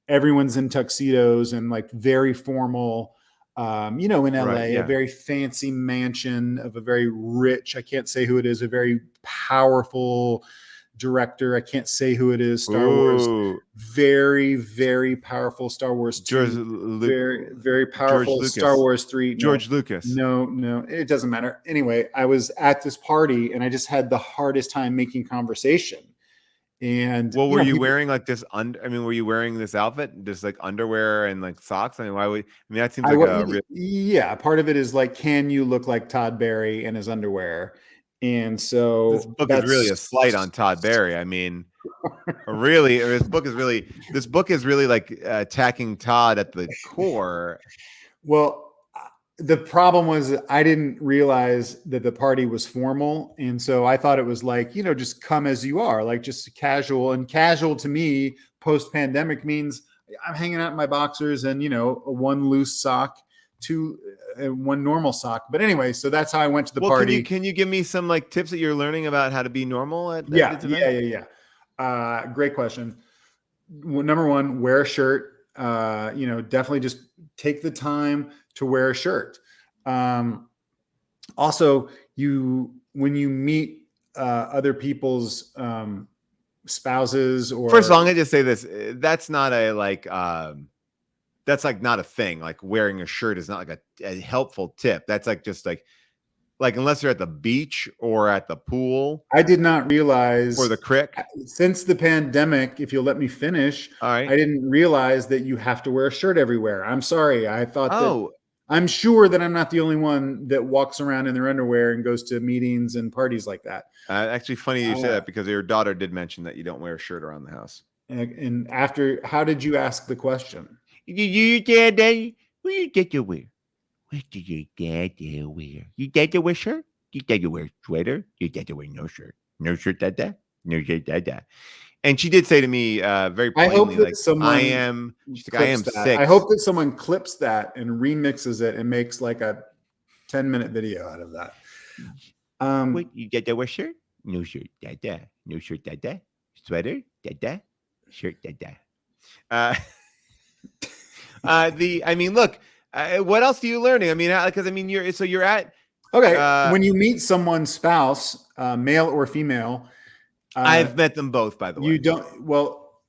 Everyone's in tuxedos and like very formal, in LA, Right, yeah. a very fancy mansion of a very rich, I can't say who it is, a very powerful director. I can't say who it is. Star Wars, very, very powerful Star Wars 2, very, very powerful Star Wars 3. George Lucas. No, it doesn't matter. Anyway, I was at this party and I just had the hardest time making conversation. And well, were you wearing like this? Were you wearing this outfit, just like underwear and like socks? Why would? That seems like yeah. Part of it is like, can you look like Todd Barry in his underwear? And so this book is really a slight on Todd Barry. Really, this book is really like attacking Todd at the core. Well, the problem was I didn't realize that the party was formal. And so I thought it was like, just come as you are, like just casual. And casual to me, post-pandemic means I'm hanging out in my boxers and, one loose sock, one normal sock. But anyway, so that's how I went to the party. Can you give me some like tips that you're learning about how to be normal? Yeah. Great question. Number one, wear a shirt. Definitely just take the time to wear a shirt. Also, when you meet other people's spouses, or first of all, I'm gonna just say this: that's not a that's like not a thing. Like wearing a shirt is not like a helpful tip. That's like just like unless you're at the beach or at the pool. I did not realize, or the crick, since the pandemic, if you'll let me finish. All right. I didn't realize that you have to wear a shirt everywhere. I'm sorry. I thought that I'm sure that I'm not the only one that walks around in their underwear and goes to meetings and parties like that. Actually, funny you say that, because your daughter did mention that you don't wear a shirt around the house. And after, how did you ask the question? You dad, what you did you wear? What did your dad wear? Your dad wear shirt? Your dad wear sweater? Your dad wear no shirt? No shirt, dada? No shirt, dada? And she did say to me very plainly, I am 6. I hope that someone clips that and remixes it and makes like a 10-minute video out of that. Wait, you dada wear shirt? No shirt, dada. No shirt, dada. Sweater, dada. Shirt, dada. Look, what else are you learning? Because you're at when you meet someone's spouse, male or female. I've met them both, by the way. You don't. Well,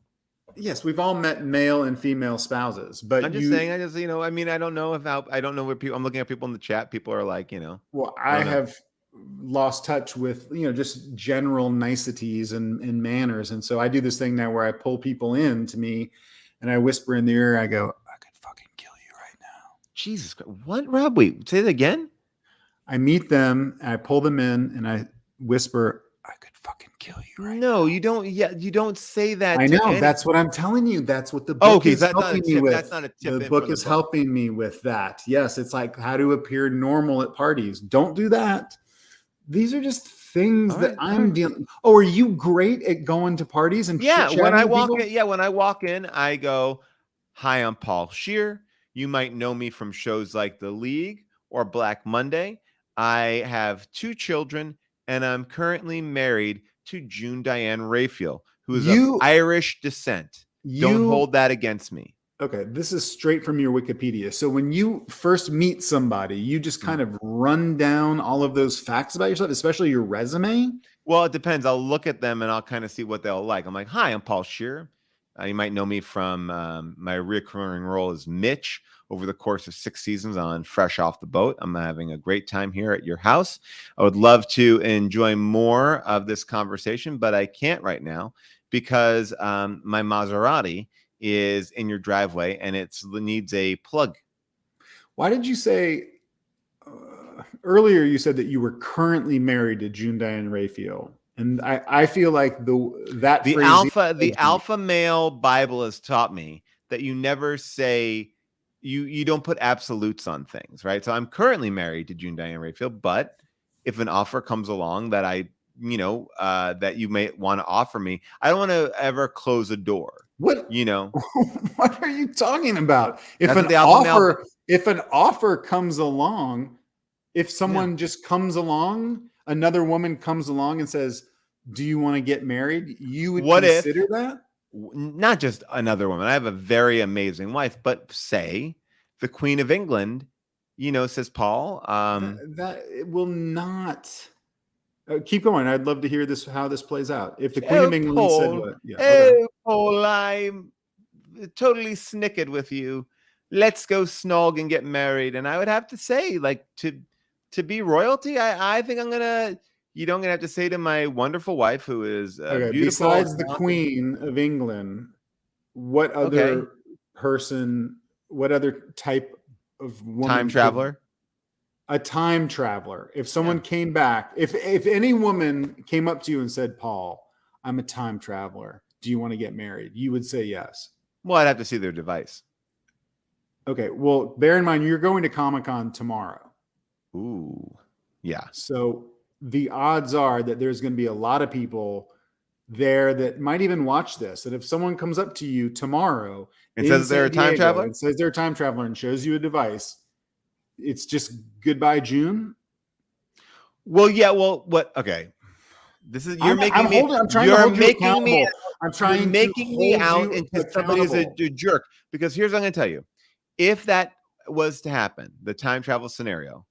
yes, we've all met male and female spouses, but I'm just saying. I don't know I don't know where people. I'm looking at people in the chat. People are like, Well, I have lost touch with just general niceties and manners, and so I do this thing now where I pull people in to me, and I whisper in the ear. I go, "I could fucking kill you right now." Jesus Christ! What, Rob? Wait, say that again. I meet them, and I pull them in, and I whisper, "I could fucking kill you right now." No, you don't. Yeah, you don't say that. I know. That's what I'm telling you. That's what the book is helping me with. That's not a tip. The book is helping me with that. Yes, it's like how to appear normal at parties. Don't do that. These are just things that I'm dealing. Oh, are you great at going to parties and when I walk in, I go, "Hi, I'm Paul Scheer. You might know me from shows like The League or Black Monday. I have 2 children, and I'm currently married to June Diane Raphael, who is of Irish descent. Don't hold that against me." Okay, this is straight from your Wikipedia. So when you first meet somebody, you just kind of run down all of those facts about yourself, especially your resume? Well, it depends. I'll look at them and I'll kind of see what they'll like. I'm like, hi, I'm Paul Scheer. You might know me from my recurring role as Mitch over the course of 6 seasons on Fresh Off the Boat. I'm having a great time here at your house. I would love to enjoy more of this conversation, but I can't right now because my Maserati is in your driveway and it needs a plug. Why did you say earlier? You said that you were currently married to June Diane Raphael, and I feel like The alpha male Bible has taught me that you never say you don't put absolutes on things, right? So I'm currently married to June Diane Raphael, but if an offer comes along that that you may want to offer me, I don't want to ever close a door. What? What are you talking about? If an offer comes along, if someone just comes along, another woman comes along and says, "Do you want to get married?" You would consider that? Not just another woman. I have a very amazing wife, but say the Queen of England, says Paul. That it will not. Keep going. I'd love to hear how this plays out. If the Queen of England Paul, said what? Yeah, okay. Paul, I'm totally snickered with you. Let's go snog and get married. And I would have to say, like, to be royalty, I think I'm gonna. I'm gonna have to say to my wonderful wife, who is beautiful. Besides the Queen of England, what other person? What other type of woman? Time traveler. A time traveler. If someone came back, if any woman came up to you and said, "Paul, I'm a time traveler. Do you want to get married?" You would say yes. Well, I'd have to see their device. Okay. Well, bear in mind you're going to Comic-Con tomorrow. Ooh, yeah. So the odds are that there's going to be a lot of people there that might even watch this. And if someone comes up to you tomorrow and says they're a time traveler, and says they're a time traveler and shows you a device, it's just goodbye, June. Well, yeah. Well, what? Okay. This is I'm making me out into somebody who's a jerk. Because here's what I'm going to tell you: if that was to happen, the time travel scenario,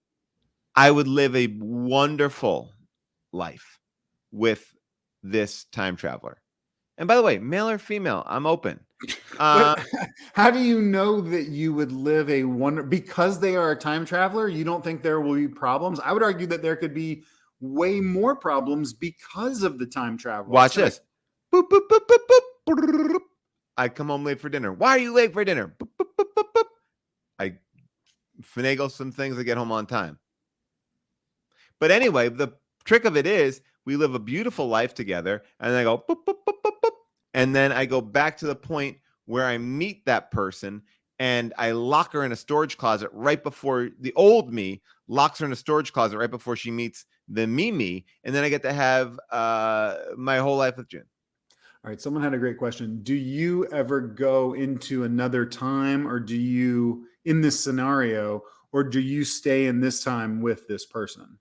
I would live a wonderful life with this time traveler. And by the way, male or female, I'm open. How do you know that you would live because they are a time traveler? You don't think there will be problems? I would argue that there could be way more problems because of the time travel. Watch this. Boop, boop, boop, boop, boop, boop. I come home late for dinner. Why are you late for dinner? Boop, boop, boop, boop, boop. I finagle some things to get home on time. But anyway, the trick of it is we live a beautiful life together, and I go boop, boop, boop, boop, boop, and then I go back to the point where I meet that person and I lock her in a storage closet right before the old me locks her in a storage closet right before she meets the me, and then I get to have my whole life with June. All right. Someone had a great question. Do you ever go into another time, or do you, in this scenario, or do you stay in this time with this person?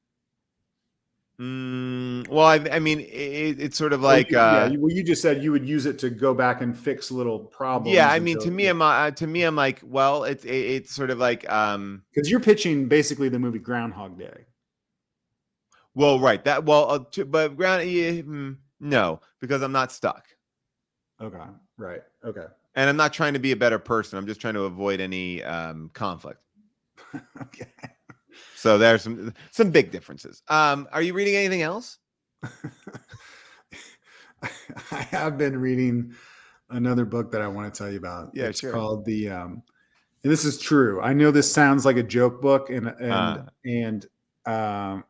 Well, I mean, it's sort of like you just said you would use it to go back and fix little problems. Yeah, I mean, to me, I'm like, well, it's sort of like because you're pitching basically the movie Groundhog Day. Well, right, but no, because I'm not stuck. Okay, right, okay, and I'm not trying to be a better person. I'm just trying to avoid any conflict. Okay. So there's some big differences. Are you reading anything else? I have been reading another book that I want to tell you about. Yeah, it's sure. called and this is true. I know this sounds like a joke book, and I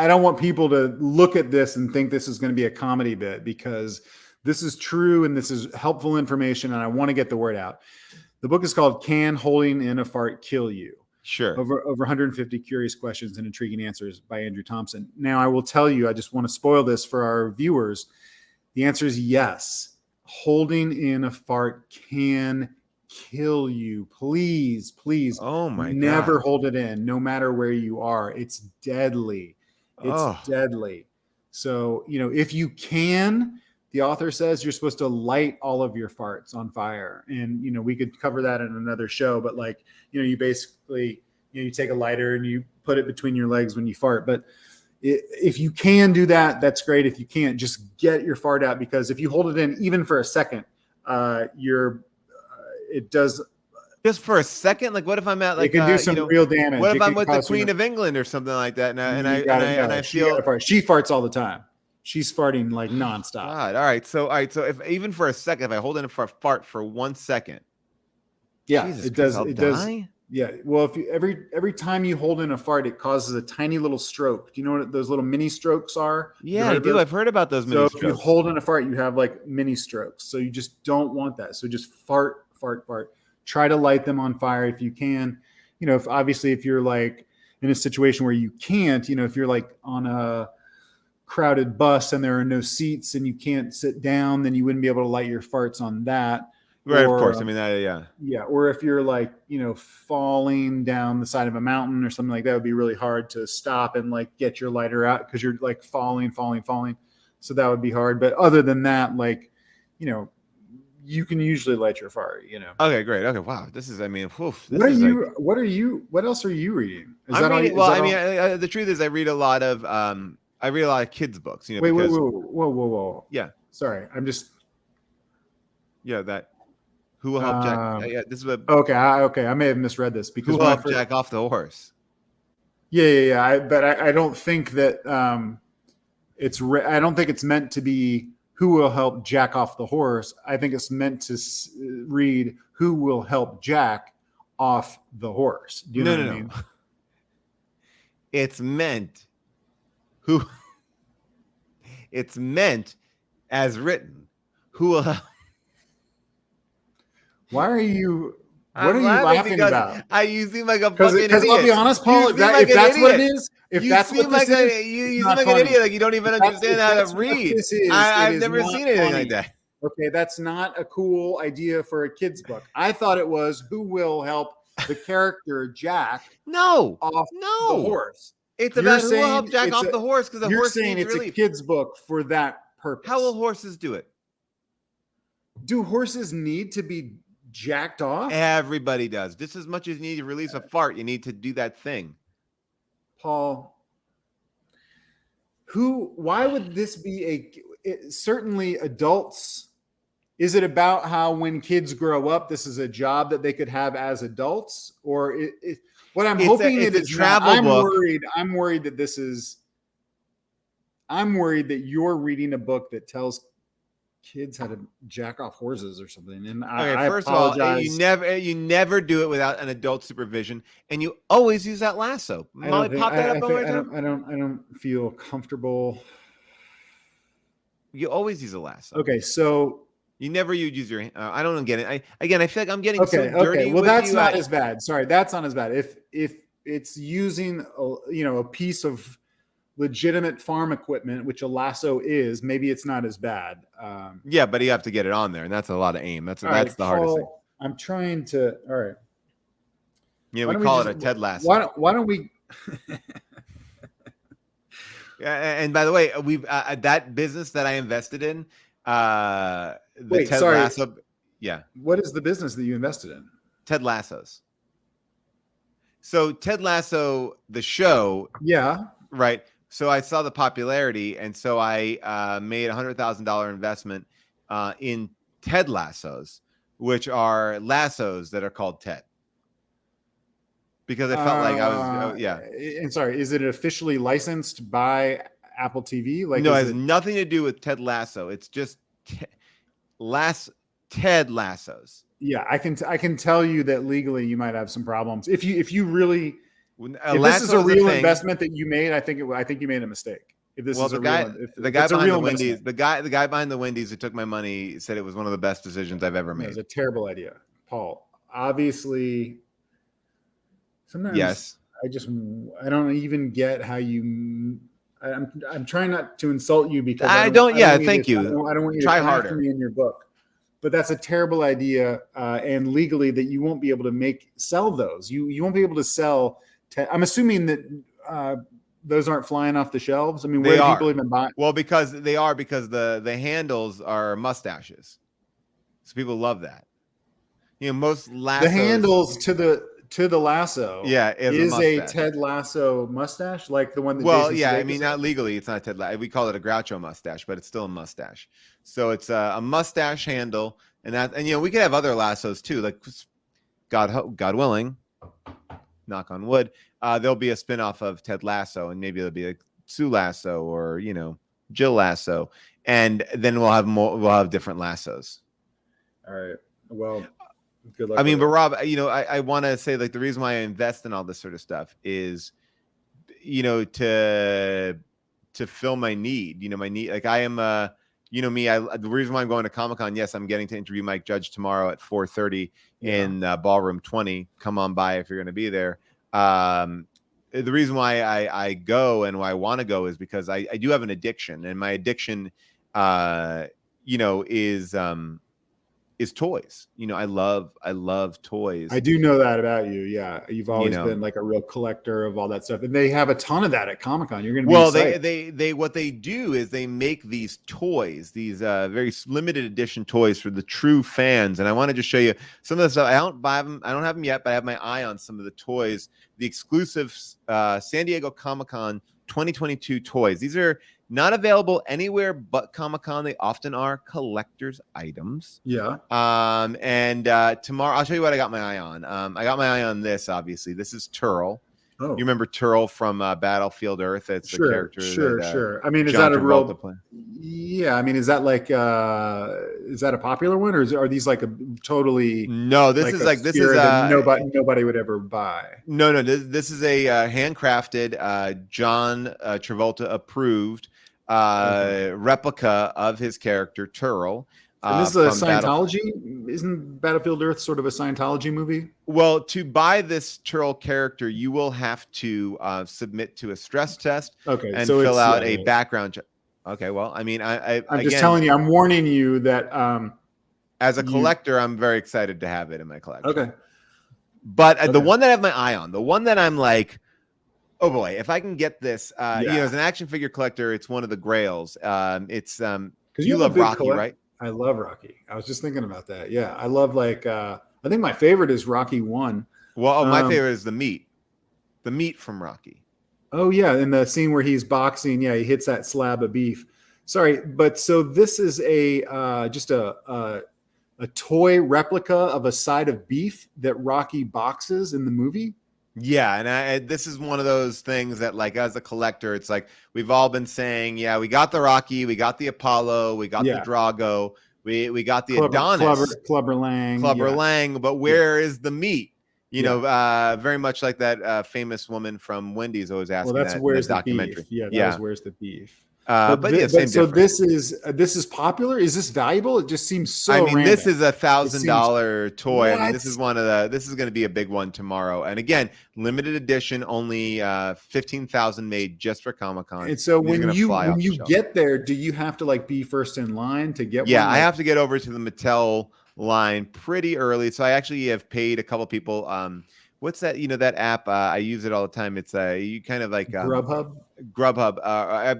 don't want people to look at this and think this is going to be a comedy bit, because this is true and this is helpful information, and I want to get the word out. The book is called "Can Holding in a Fart Kill You?" Sure. Over 150 curious questions and intriguing answers by Andrew Thompson. Now, I will tell you, I just want to spoil this for our viewers. The answer is yes. Holding in a fart can kill you. Please, please. Oh my God. Never hold it in, no matter where you are. It's deadly. It's deadly. So, if you can, the author says you're supposed to light all of your farts on fire. And, we could cover that in another show, but you basically, you take a lighter and you put it between your legs when you fart. But If you can do that, that's great. If you can't, just get your fart out, because if you hold it in even for a second, it does. Just for a second, like what if I'm at It can do some real damage. What if It I'm can with the cause Queen of England or something like that, and You got it. I She feel gotta fart. She farts all the time. She's farting like nonstop. God. All right, so if even for a second, if I hold in for a fart for 1 second, Yeah, Jesus it Christ, does. I'll It does. die? Yeah. Well, if you every time you hold in a fart, it causes a tiny little stroke. Do you know what those little mini strokes are? Yeah, I do. I've heard about those mini So strokes. if you hold in a fart, you have like mini strokes. So you just don't want that. So just fart, fart, fart. Try to light them on fire if you can. If you're like in a situation where you can't, if you're like on a crowded bus and there are no seats and you can't sit down, then you wouldn't be able to light your farts on that. Right, of Or, course. I mean, yeah. Yeah. Or if you're like, falling down the side of a mountain or something like that, it would be really hard to stop and like get your lighter out because you're like falling. So that would be hard. But other than that, like, you can usually light your fart, Okay, great. Okay, wow. This is, I mean, oof, this What is what else are you reading? I'm reading, well, I mean, the truth is I read a lot of kids books, wait, because, whoa. Yeah. Sorry. I'm just, that who will help Jack? Yeah, this is what okay. I may have misread this because who will help Jack off the horse. Yeah. But I don't think that, I don't think it's meant to be who will help Jack off the horse. I think it's meant to read who will help Jack off the horse. Do you know what I mean? It's meant it's meant as written. Who will help? Why are you? What are you laughing about? You seem like a fucking idiot. Because I'll be honest, Paul, if that's what it is, you seem like an idiot. Like you don't even understand how to read. I've never seen anything like that. Okay, that's not a cool idea for a kid's book. I thought it was who will help the character Jack off the horse. It's about who will help Jack off the horse because the horse needs it's relief. A kid's book for that purpose. How will horses do it? Do horses need to be jacked off? Everybody does. Just as much as you need to release a fart, you need to do that thing. Paul, why would this be certainly adults? Is it about how when kids grow up, this is a job that they could have as adults? Or what I'm hoping it is travel book. I'm worried that this is, I'm worried that you're reading a book that tells kids how to jack off horses or something. And I first apologize. of all, you never do it without an adult supervision, and you always use that lasso. I don't feel comfortable. You always use a lasso. Okay, so you never use your. I don't get it. I feel like I'm getting so dirty. Okay, well, that's not as bad. Sorry, that's not as bad. If it's using a piece of legitimate farm equipment, which a lasso is, maybe it's not as bad. Yeah, but you have to get it on there, and that's a lot of aim. That's the hardest thing. I'm trying to. All right. Yeah, we call it a Ted Lasso. Why don't we? Yeah, and by the way, we've that business that I invested in. Ted Lasso. Yeah. What is the business that you invested in? Ted Lassos. So Ted Lasso, the show. Yeah. Right. So I saw the popularity, and so I made $100,000 investment in Ted Lassos, which are lassos that are called Ted. Because I felt like I was, And sorry, is it officially licensed by Apple TV? Like, no, it has nothing to do with Ted Lasso. It's just Ted Lassos. Yeah, I can tell you that legally you might have some problems if you really. If this is a real investment that you made, I think you made a mistake. If this is the guy behind the Wendy's, the guy behind the Wendy's who took my money said it was one of the best decisions I've ever made. It was a terrible idea, Paul. Obviously, sometimes yes. I don't even get how you. I'm trying not to insult you because thank you. I don't want you try to harder me in your book. But that's a terrible idea, and legally that you won't be able to sell those. You won't be able to sell. I'm assuming that those aren't flying off the shelves. I mean, where do people even buy? Well, because the handles are mustaches, so people love that. Most lassos. The handles to to the lasso. Yeah, is a a mustache. Ted Lasso mustache, like the one that Well, Jason yeah, I Sudeikis mean, had? not legally, it's not Ted Lasso. We call it a Groucho mustache, but it's still a mustache. So it's a mustache handle, and we could have other lassos too. Like God willing, knock on wood, there'll be a spinoff of Ted Lasso, and maybe it'll be like Sue Lasso or Jill Lasso, and then we'll have more. We'll have different lassos. All right. Well, good luck. I mean, with but it. Rob, I want to say, like, the reason why I invest in all this sort of stuff is, to fill my need. My need. Like, I am me. The reason why I'm going to Comic-Con. Yes, I'm getting to interview Mike Judge tomorrow at 4:30 in Ballroom 20. Come on by if you're going to be there. The reason why I go and why I want to go is because I do have an addiction, and my addiction, is toys. I love toys. I do know that about you. Yeah, you've always know. been like a real collector of all that stuff, and they have a ton of that at Comic-Con. You're going to be Well, psyched. they what they do is they make these toys, these very limited edition toys for the true fans. And I want to just show you some of the stuff. I don't buy them. I don't have them yet, but I have my eye on some of the toys, the exclusive San Diego Comic-Con 2022 toys. These are not available anywhere but Comic-Con. They often are collector's items. Yeah. And tomorrow I'll show you what I got my eye on. I got my eye on this. Obviously, this is Turl. Oh, You remember Turl from Battlefield Earth? It's the character. Sure. I mean, is John that a Travolta real? played. Yeah. I mean, is that like is that a popular one, or are these like a totally? No, this like is a like this Scheer is that nobody would ever buy. No. This is a handcrafted John Travolta approved replica of his character Turl. And this is a Scientology. Isn't Battlefield Earth sort of a Scientology movie? Well, to buy this Turl character, you will have to submit to a stress test and so fill out a background check. Okay, well, I mean, I'm just telling you, I'm warning you that as a collector, I'm very excited to have it in my collection. Okay. But the one that I have my eye on, the one that I'm like, oh boy, if I can get this, as an action figure collector, it's one of the grails. It's you love Rocky, right? I love Rocky. I was just thinking about that. Yeah, I love I think my favorite is Rocky 1. Well, my favorite is the meat from Rocky. Oh yeah, in the scene where he's boxing, he hits that slab of beef. Sorry, but so this is just a toy replica of a side of beef that Rocky boxes in the movie. Yeah, and this is one of those things that, like, as a collector, it's like we've all been saying, we got the Rocky, we got the Apollo, we got the Drago, we got the Adonis, Clubber Lang, Lang, but where is the meat? Very much like that famous woman from Wendy's always asking. Well, that's that where's in the the documentary. beef? Yeah, where's the beef? So this is popular. Is this valuable? It just seems so. I mean, random. this is $1,000 toy. What? I mean, this is this is going to be a big one tomorrow. And again, limited edition, only 15,000 made just for Comic-Con. And so when you get there, do you have to be first in line to get one? Yeah, I have to get over to the Mattel line pretty early. So I actually have paid a couple people. What's that? That app? I use it all the time. It's you kind of like Grubhub.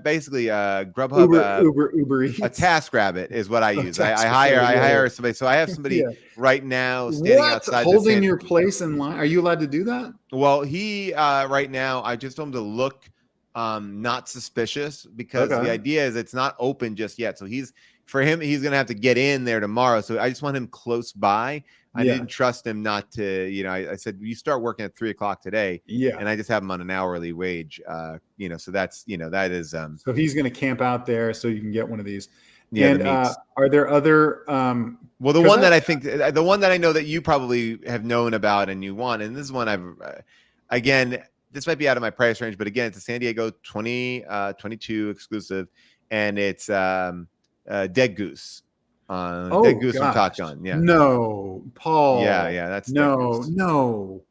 Basically Grubhub. Uber Eats. A TaskRabbit is what I use. I hire somebody. So I have somebody right now standing outside, holding your place in line. Are you allowed to do that? Well, he right now, I just told him to look not suspicious, because the idea is it's not open just yet. So he's gonna have to get in there tomorrow. So I just want him close by. I didn't trust him not to, I said, you start working at 3:00 today. Yeah. And I just have him on an hourly wage. So that's, that is. So he's going to camp out there so you can get one of these. Yeah. And are there other, well, the one that I know that you probably have known about and you want, and this is one again, this might be out of my price range, but again, it's a San Diego 2022 exclusive, and it's Dead Goose. Dead Goose from Top Gun. Yeah. No, Paul. Yeah. That's no.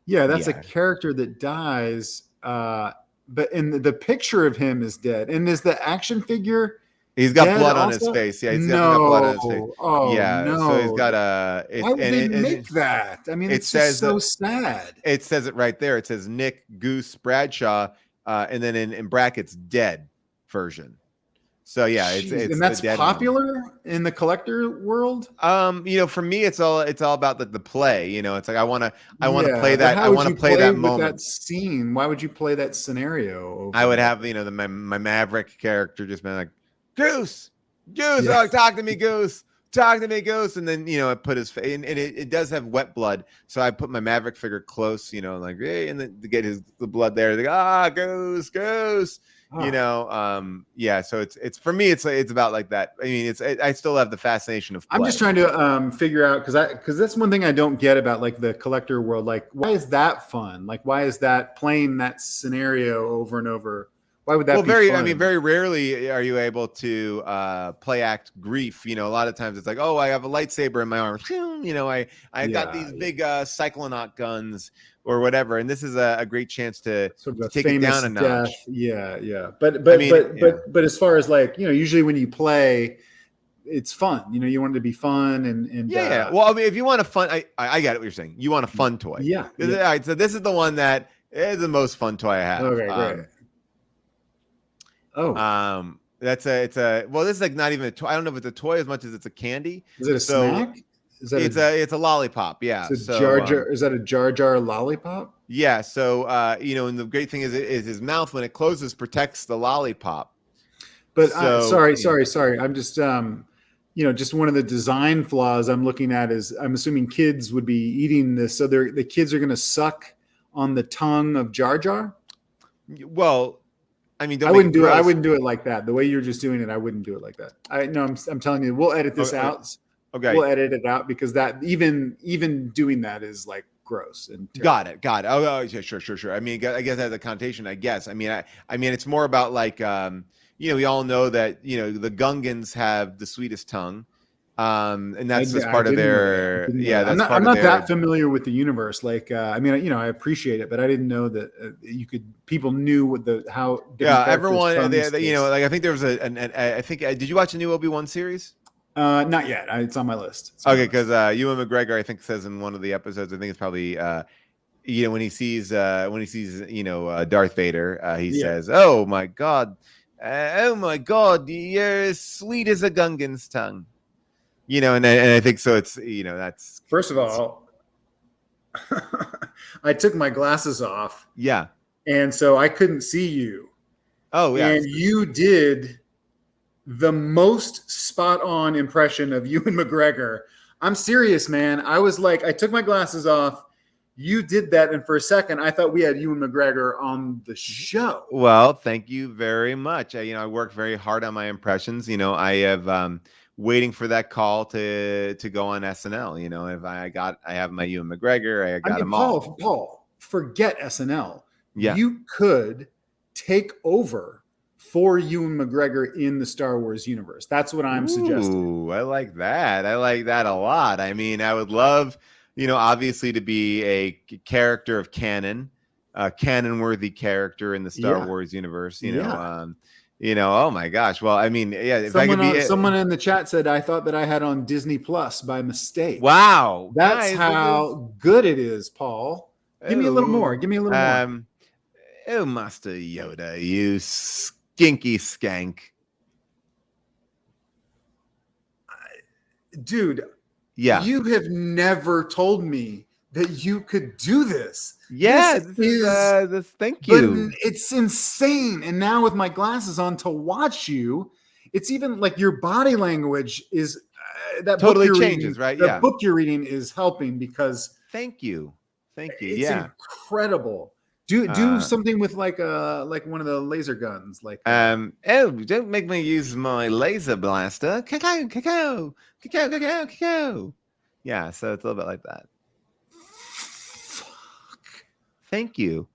Yeah, that's a character that dies. But in the picture of him is dead. And is the action figure? He's got blood on his face. Yeah, he's got blood on his face. Oh, yeah. No. So he's got a. Why would they make that? I mean, it's just so sad. It says it right there. It says Nick Goose Bradshaw, and then in brackets, dead version. So yeah, Jeez, it's and the that's dead one. popular in the collector world. For me, it's all about the play. It's like I want to play Yeah, but that. I how would want to you play play that with moment. that scene? Why would you play that scenario I over would and have, over? my Maverick character just been like, Goose, Goose, Yeah. oh, talk to me, Goose, talk to me, Goose. And then, I put his face, and it does have wet blood. So I put my Maverick figure close, like, hey, and then to get the blood there. Like, Goose, Goose, yeah. So it's for me, it's about like that. I mean, I still have the fascination of play. I'm just trying to figure out because that's one thing I don't get about like the collector world. Like, why is that fun? Like, why is that playing that scenario over and over? Why would that be fun? Very rarely are you able to play act grief. A lot of times it's like, oh, I have a lightsaber in my arm. I got these big cyclonaut guns or whatever, and this is a great chance to sort of a take it famous down a death. notch. Yeah. But Yeah. as far as like, usually when you play, it's fun. You want it to be fun and Yeah. Well, I mean, if you want a fun, I get what you're saying. You want a fun toy. Yeah. All right. So this is the one that is the most fun toy I have. Okay, great. This is like not even a toy. I don't know if it's a toy as much as it's a candy. Is it a snack? Is that it's a lollipop. Yeah. It's a Jar Jar. Is that a Jar Jar lollipop? Yeah. So and the great thing is his mouth when it closes protects the lollipop. But sorry. I'm just just one of the design flaws I'm looking at is I'm assuming kids would be eating this, so the kids are going to suck on the tongue of Jar Jar. Well, I mean, I wouldn't do it. I wouldn't do it like that. The way you're just doing it, I wouldn't do it like that. I'm telling you, we'll edit this out. Okay. We'll edit it out because that even doing that is like gross and terrible. Got it. Oh, yeah, sure. I mean, I guess that has a connotation. I guess. I mean, it's more about like we all know that the Gungans have the sweetest tongue. And that's just part of their I'm not that familiar with the universe. Like I appreciate it, but I didn't know that people knew how everyone like I think there was I think did you watch the new Obi-Wan series? Not yet. It's on my list. Okay, because Ewan McGregor I think says in one of the episodes, I think it's probably when he sees Darth Vader, he says, oh my god, you're as sweet as a Gungan's tongue. And I think so. It's that's first of all, I took my glasses off. Yeah, and so I couldn't see you. Oh yeah, and you did the most spot on impression of Ewan McGregor. I'm serious, man. I was like, I took my glasses off. You did that, and for a second, I thought we had Ewan McGregor on the show. Well, thank you very much. I worked very hard on my impressions. I have. Waiting for that call to go on SNL. If I have my Ewan McGregor, I got them all. Paul, forget SNL. Yeah, you could take over for Ewan McGregor in the Star Wars universe. That's what I'm suggesting. Ooh, I like that. I like that a lot. I mean, I would love, obviously to be a character of canon, a canon-worthy character in the Star Wars universe. Oh my gosh. Well, I mean, yeah. If someone in the chat said I thought that I had on Disney Plus by mistake. Wow, that's how good it is, Paul. Give me a little more. Oh, Master Yoda, you skinky skank, dude. Yeah, you have never told me that you could do this. Yeah, thank you. But it's insane. And now with my glasses on to watch you, it's even like your body language is that totally changes, reading, right? The book you're reading is helping because thank you. It's incredible. Do something with like one of the laser guns, like don't make me use my laser blaster. Cacao. Yeah, so it's a little bit like that. Thank you,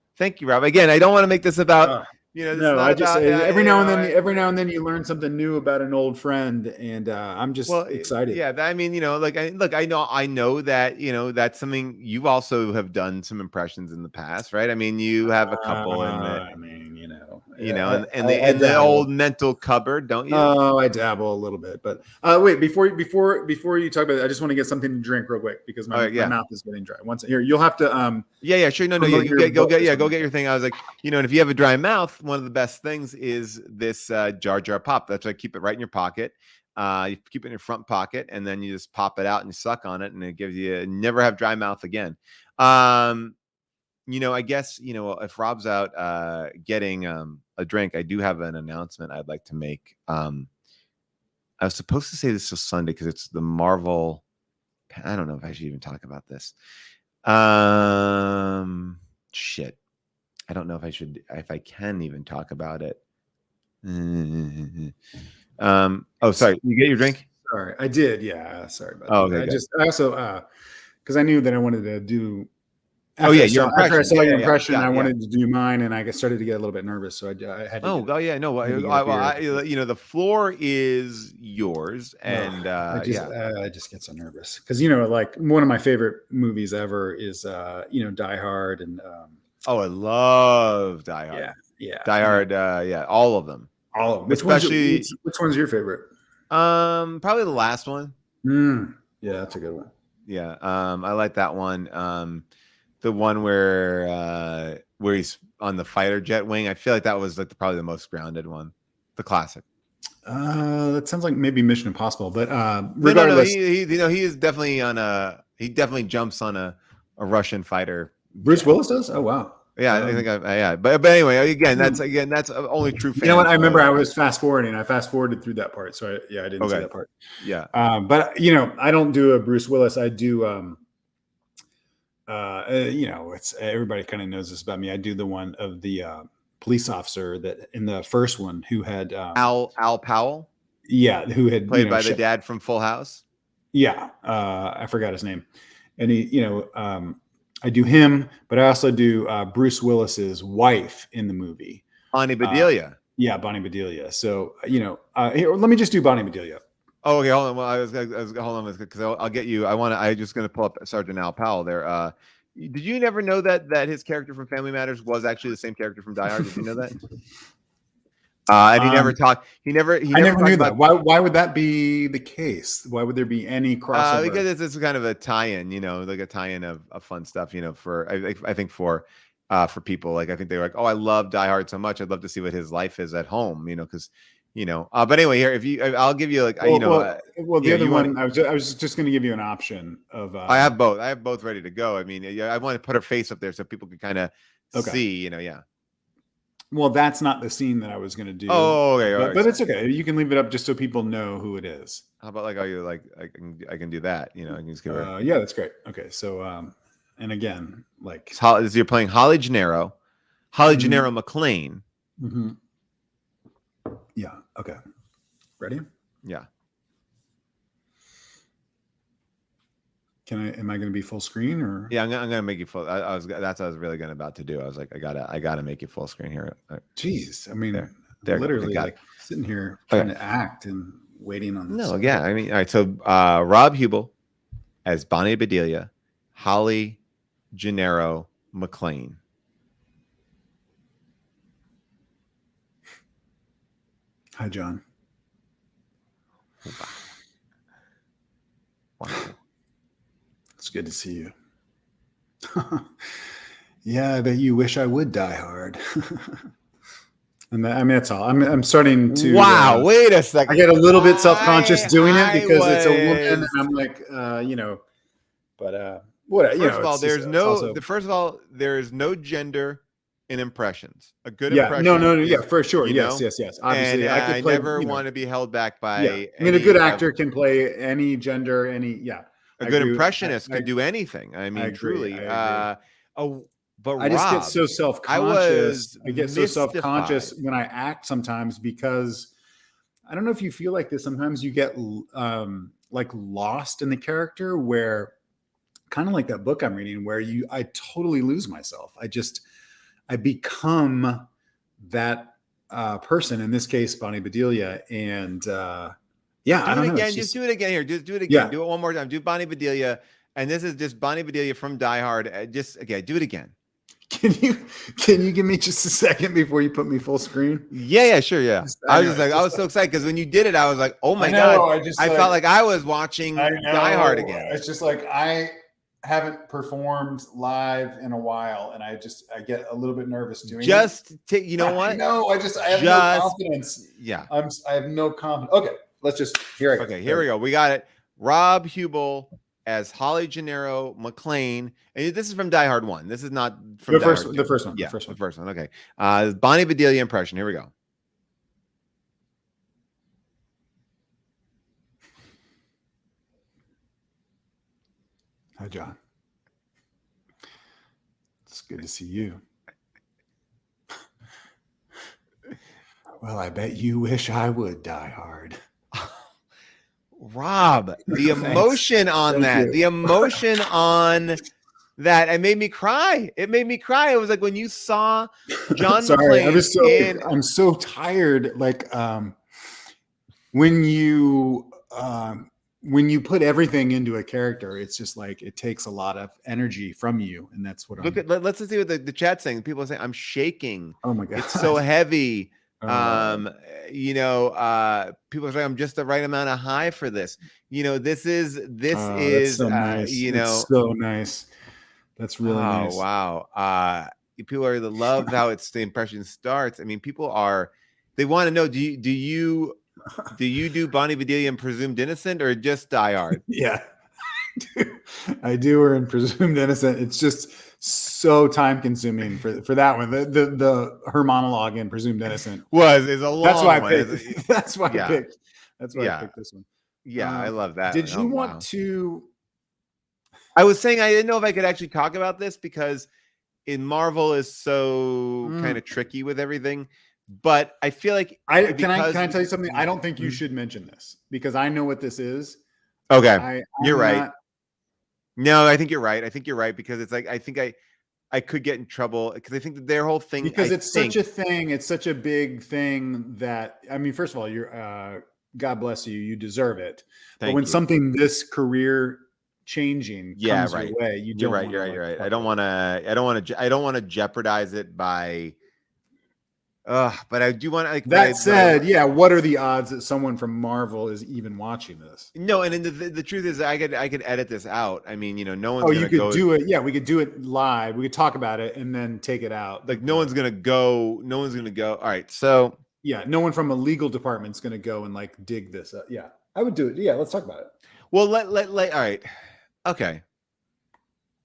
Rob. Again, I don't want to make this about every now and then you learn something new about an old friend, and I'm just excited. Yeah, I mean, I know that that's something you also have done some impressions in the past, right? I mean, you have a couple. you know, Yeah, and I the dabble. old mental cupboard, don't you? Oh, I dabble a little bit, but wait, before you talk about it, I just want to get something to drink real quick because All right, my yeah. mouth is getting dry. Once here, you'll have to Yeah, sure. No, yeah. promote your Go book or get something. your thing. I was like, you know, and if you have a dry mouth, one of the best things is this Jar Jar Pop. That's why I keep it right in your pocket. You keep it in your front pocket, and then you just pop it out and you suck on it, and it gives you never have dry mouth again. You know, I guess, you know, if Rob's out getting a drink, I do have an announcement I'd like to make. I was supposed to say this till Sunday because it's the Marvel. I don't know if I should even talk about this. Shit. I don't know if I can even talk about it. Oh, sorry. You get your drink? Sorry, I did. Yeah, sorry about Oh, that. okay, good. I also because I knew that I wanted to do. Oh, yeah, your After I impression. saw your impression, Yeah. I wanted to do mine, and I started to get a little bit nervous, so I had to. Oh, yeah. No, I had to get a beer. you know, the floor is yours, and I just get so nervous because you know, like one of my favorite movies ever is you know, Die Hard, and oh, I love Die Hard. yeah, Die Hard. Yeah, all of them. all of them. Especially, which one's your favorite? probably the last one. Yeah, that's a good one. Yeah, I like that one. The one where he's on the fighter jet wing. I feel like that was like probably the most grounded one, the classic. That sounds like maybe Mission Impossible, but regardless, he you know, he is definitely he definitely jumps on a Russian fighter. Bruce Willis does. Oh wow. Yeah, I think yeah, but anyway, again, that's only true fans. You know what? I remember I was fast forwarding. I fast forwarded through that part, so I didn't see that part. Yeah. But you know, I don't do a Bruce Willis. I do. You know, it's everybody kind of knows this about me. I do the one of the police officer that in the first one who had Al Powell. Yeah, who had played by the dad from Full House. Yeah, I forgot his name, and he, you know, I do him, but I also do Bruce Willis's wife in the movie, Bonnie Bedelia. Yeah, Bonnie Bedelia. So you know, here, let me just do Bonnie Bedelia. Oh, okay. Hold on. Well, I was hold on because I'll get you. I just going to pull up Sergeant Al Powell there. Did you never know that his character from Family Matters was actually the same character from Die Hard? Did you know that? And he never talked. I never knew that. Why would that be the case? Why would there be any crossover? Because it's kind of a tie-in, you know, like a tie-in of fun stuff, you know. For I think for people, like I think they were like, oh, I love Die Hard so much, I'd love to see what his life is at home, you know, because. You know, but anyway, here I'll give you like well, you know. The other one, I was just going to give you an option of. I have both. I have both ready to go. I mean, I want to put her face up there so people can kind of see. You know, yeah. Well, that's not the scene that I was going to do. Oh, okay, but it's okay. You can leave it up just so people know who it is. How about like, you like I can do that. You know, I can just give her. Yeah, that's great. Okay, so and again, like you're playing Holly Gennaro McLean. Mm-hmm. Yeah. Okay. Ready? Yeah. Am I going to be full screen or? Yeah, I'm gonna make you full. That's what I was really about to do. I was like, I gotta make you full screen here. Jeez, I mean, there literally like sitting here trying to act and waiting on this. No, yeah, I mean, all right. So Rob Hubel as Bonnie Bedelia, Holly Gennaro McLean. Hi, John. Wow. It's good to see you. Yeah, I bet you wish I would die hard. And I mean, that's all. I'm starting to. Wow, wait a second. I get a little bit self-conscious doing it because it's a woman, and I'm like, you know. But what? First of all, there is no gender in impressions. A good impression. No, yeah, for sure. Yes. And Obviously, I never want to be held back by. Yeah. I mean, a good actor can play any gender, A good impressionist can do anything. I mean, truly. But I just get so self-conscious. I get so self-conscious when I act sometimes because I don't know if you feel like this. Sometimes you get like lost in the character, where kind of like that book I'm reading, where I totally lose myself. I become that person, in this case, Bonnie Bedelia. And I don't know. Just do it again here. Just do it again. Yeah. Do it one more time. Do Bonnie Bedelia. And this is just Bonnie Bedelia from Die Hard. Do it again. Can you give me just a second before you put me full screen? Yeah, sure, yeah. I was just like, I was just so excited because when you did it, I was like, oh my I know, god, I felt like I was watching Die Hard again. It's just like I haven't performed live in a while, and I get a little bit nervous doing it. You know what? No, I have no confidence. Yeah. I have no confidence. Okay, let's just here. Okay, here we go. We got it. Rob Hubel as Holly Gennaro McClane, and this is from Die Hard 1. This is not from the Die first Hard one. 2. The first one. Yeah, the first one. The first one. Okay. Bonnie Bedelia impression. Here we go. Hi, John. It's good to see you. Well, I bet you wish I would Die Hard. Rob, the emotion on that, the emotion on that, it made me cry. It made me cry. It was like when you saw John McClane. I'm so tired. Like when you put everything into a character, it's just like it takes a lot of energy from you, and that's what. Let's see what the chat's saying. People are saying I'm shaking. Oh my god, it's so heavy. People are saying I'm just the right amount of high for this. This is so nice. It's so nice. That's really nice. Wow. People are love how the impression starts. I mean, they want to know, do you do Bonnie Bedelia in Presumed Innocent or just Die Hard? Yeah. I do her in Presumed Innocent. It's just so time consuming for that one. Her monologue in Presumed Innocent is a long. That's why I picked. That's why I picked. That's why I picked this one. Yeah, I love that. Did you want to? I was saying I didn't know if I could actually talk about this because in Marvel is so kind of tricky with everything. But I feel like can I tell you something? I don't think you should mention this because I know what this is. Okay, you're right. No, I think you're right. I think you're right because it's like I think I could get in trouble because I think that their whole thing such a thing. It's such a big thing that first of all, you're God bless you. You deserve it. But when something this career changing comes your way, you're right. I don't want to jeopardize it by. But I do want to. That said, what are the odds that someone from Marvel is even watching this? No, and the truth is, I could edit this out. I mean, no one's. Oh, you could do it. Yeah, we could do it live. We could talk about it and then take it out. Like no one's gonna go. No one's gonna go. All right, so yeah, no one from a legal department's gonna go and like dig this up. Yeah, I would do it. Yeah, let's talk about it. Well, let. All right, okay.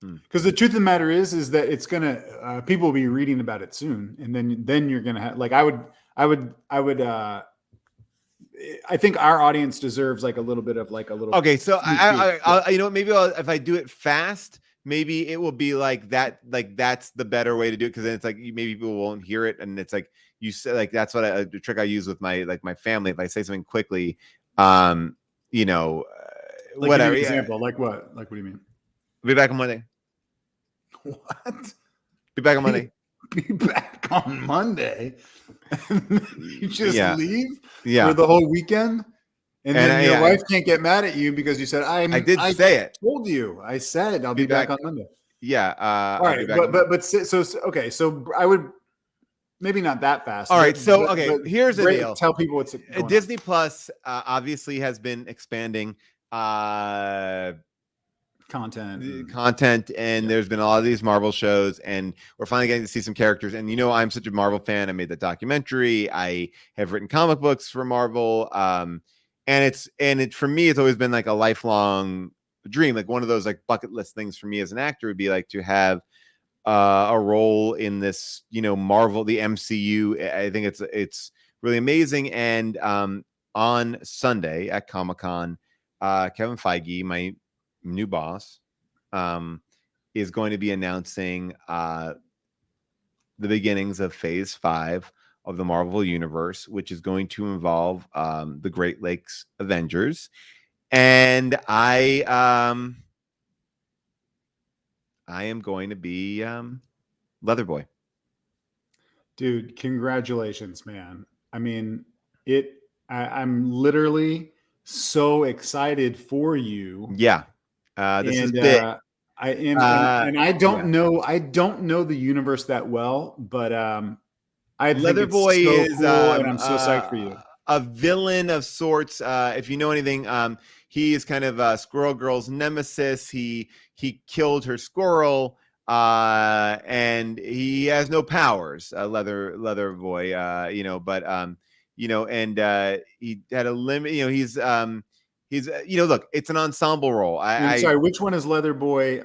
Because the truth of the matter is that it's gonna people will be reading about it soon, and then you're gonna have like I think our audience deserves like a little bit of like a little. Okay, so I maybe if I do it fast, maybe it will be like that. Like that's the better way to do it because then it's like maybe people won't hear it, and it's like you said like that's what the trick I use with my family. If I say something quickly, whatever. Example, like what? Like what do you mean? Be back on Monday. What? Be back on Monday. Be back on Monday. You just leave for the whole weekend, and then your wife can't get mad at you because you said I say it. Told you. I said I'll be back on Monday. Yeah. All right. But so okay. So I would maybe not that fast. All right. Here's the deal. Tell people what's Disney Plus obviously has been expanding. Content and there's been a lot of these Marvel shows and we're finally getting to see some characters and I'm such a Marvel fan. I made the documentary. I have written comic books for Marvel and it for me it's always been like a lifelong dream, like one of those like bucket list things for me as an actor would be like to have a role in this Marvel, the MCU. I think it's really amazing. And on Sunday at Comic-Con, Kevin Feige, my new boss, is going to be announcing the beginnings of Phase 5 of the Marvel Universe, which is going to involve the Great Lakes Avengers, and I am going to be Leatherboy. Dude, congratulations, man! I mean, I'm literally so excited for you. Yeah. This is big. And I don't know the universe that well, but I think Leather it's Boy so is cool, and I'm so psyched for you. a villain of sorts. If you know anything, he is kind of Squirrel Girl's nemesis. He killed her squirrel, and he has no powers. Leather Boy, but and he had a limit. He's look, it's an ensemble role. And sorry, which one is Leather Boy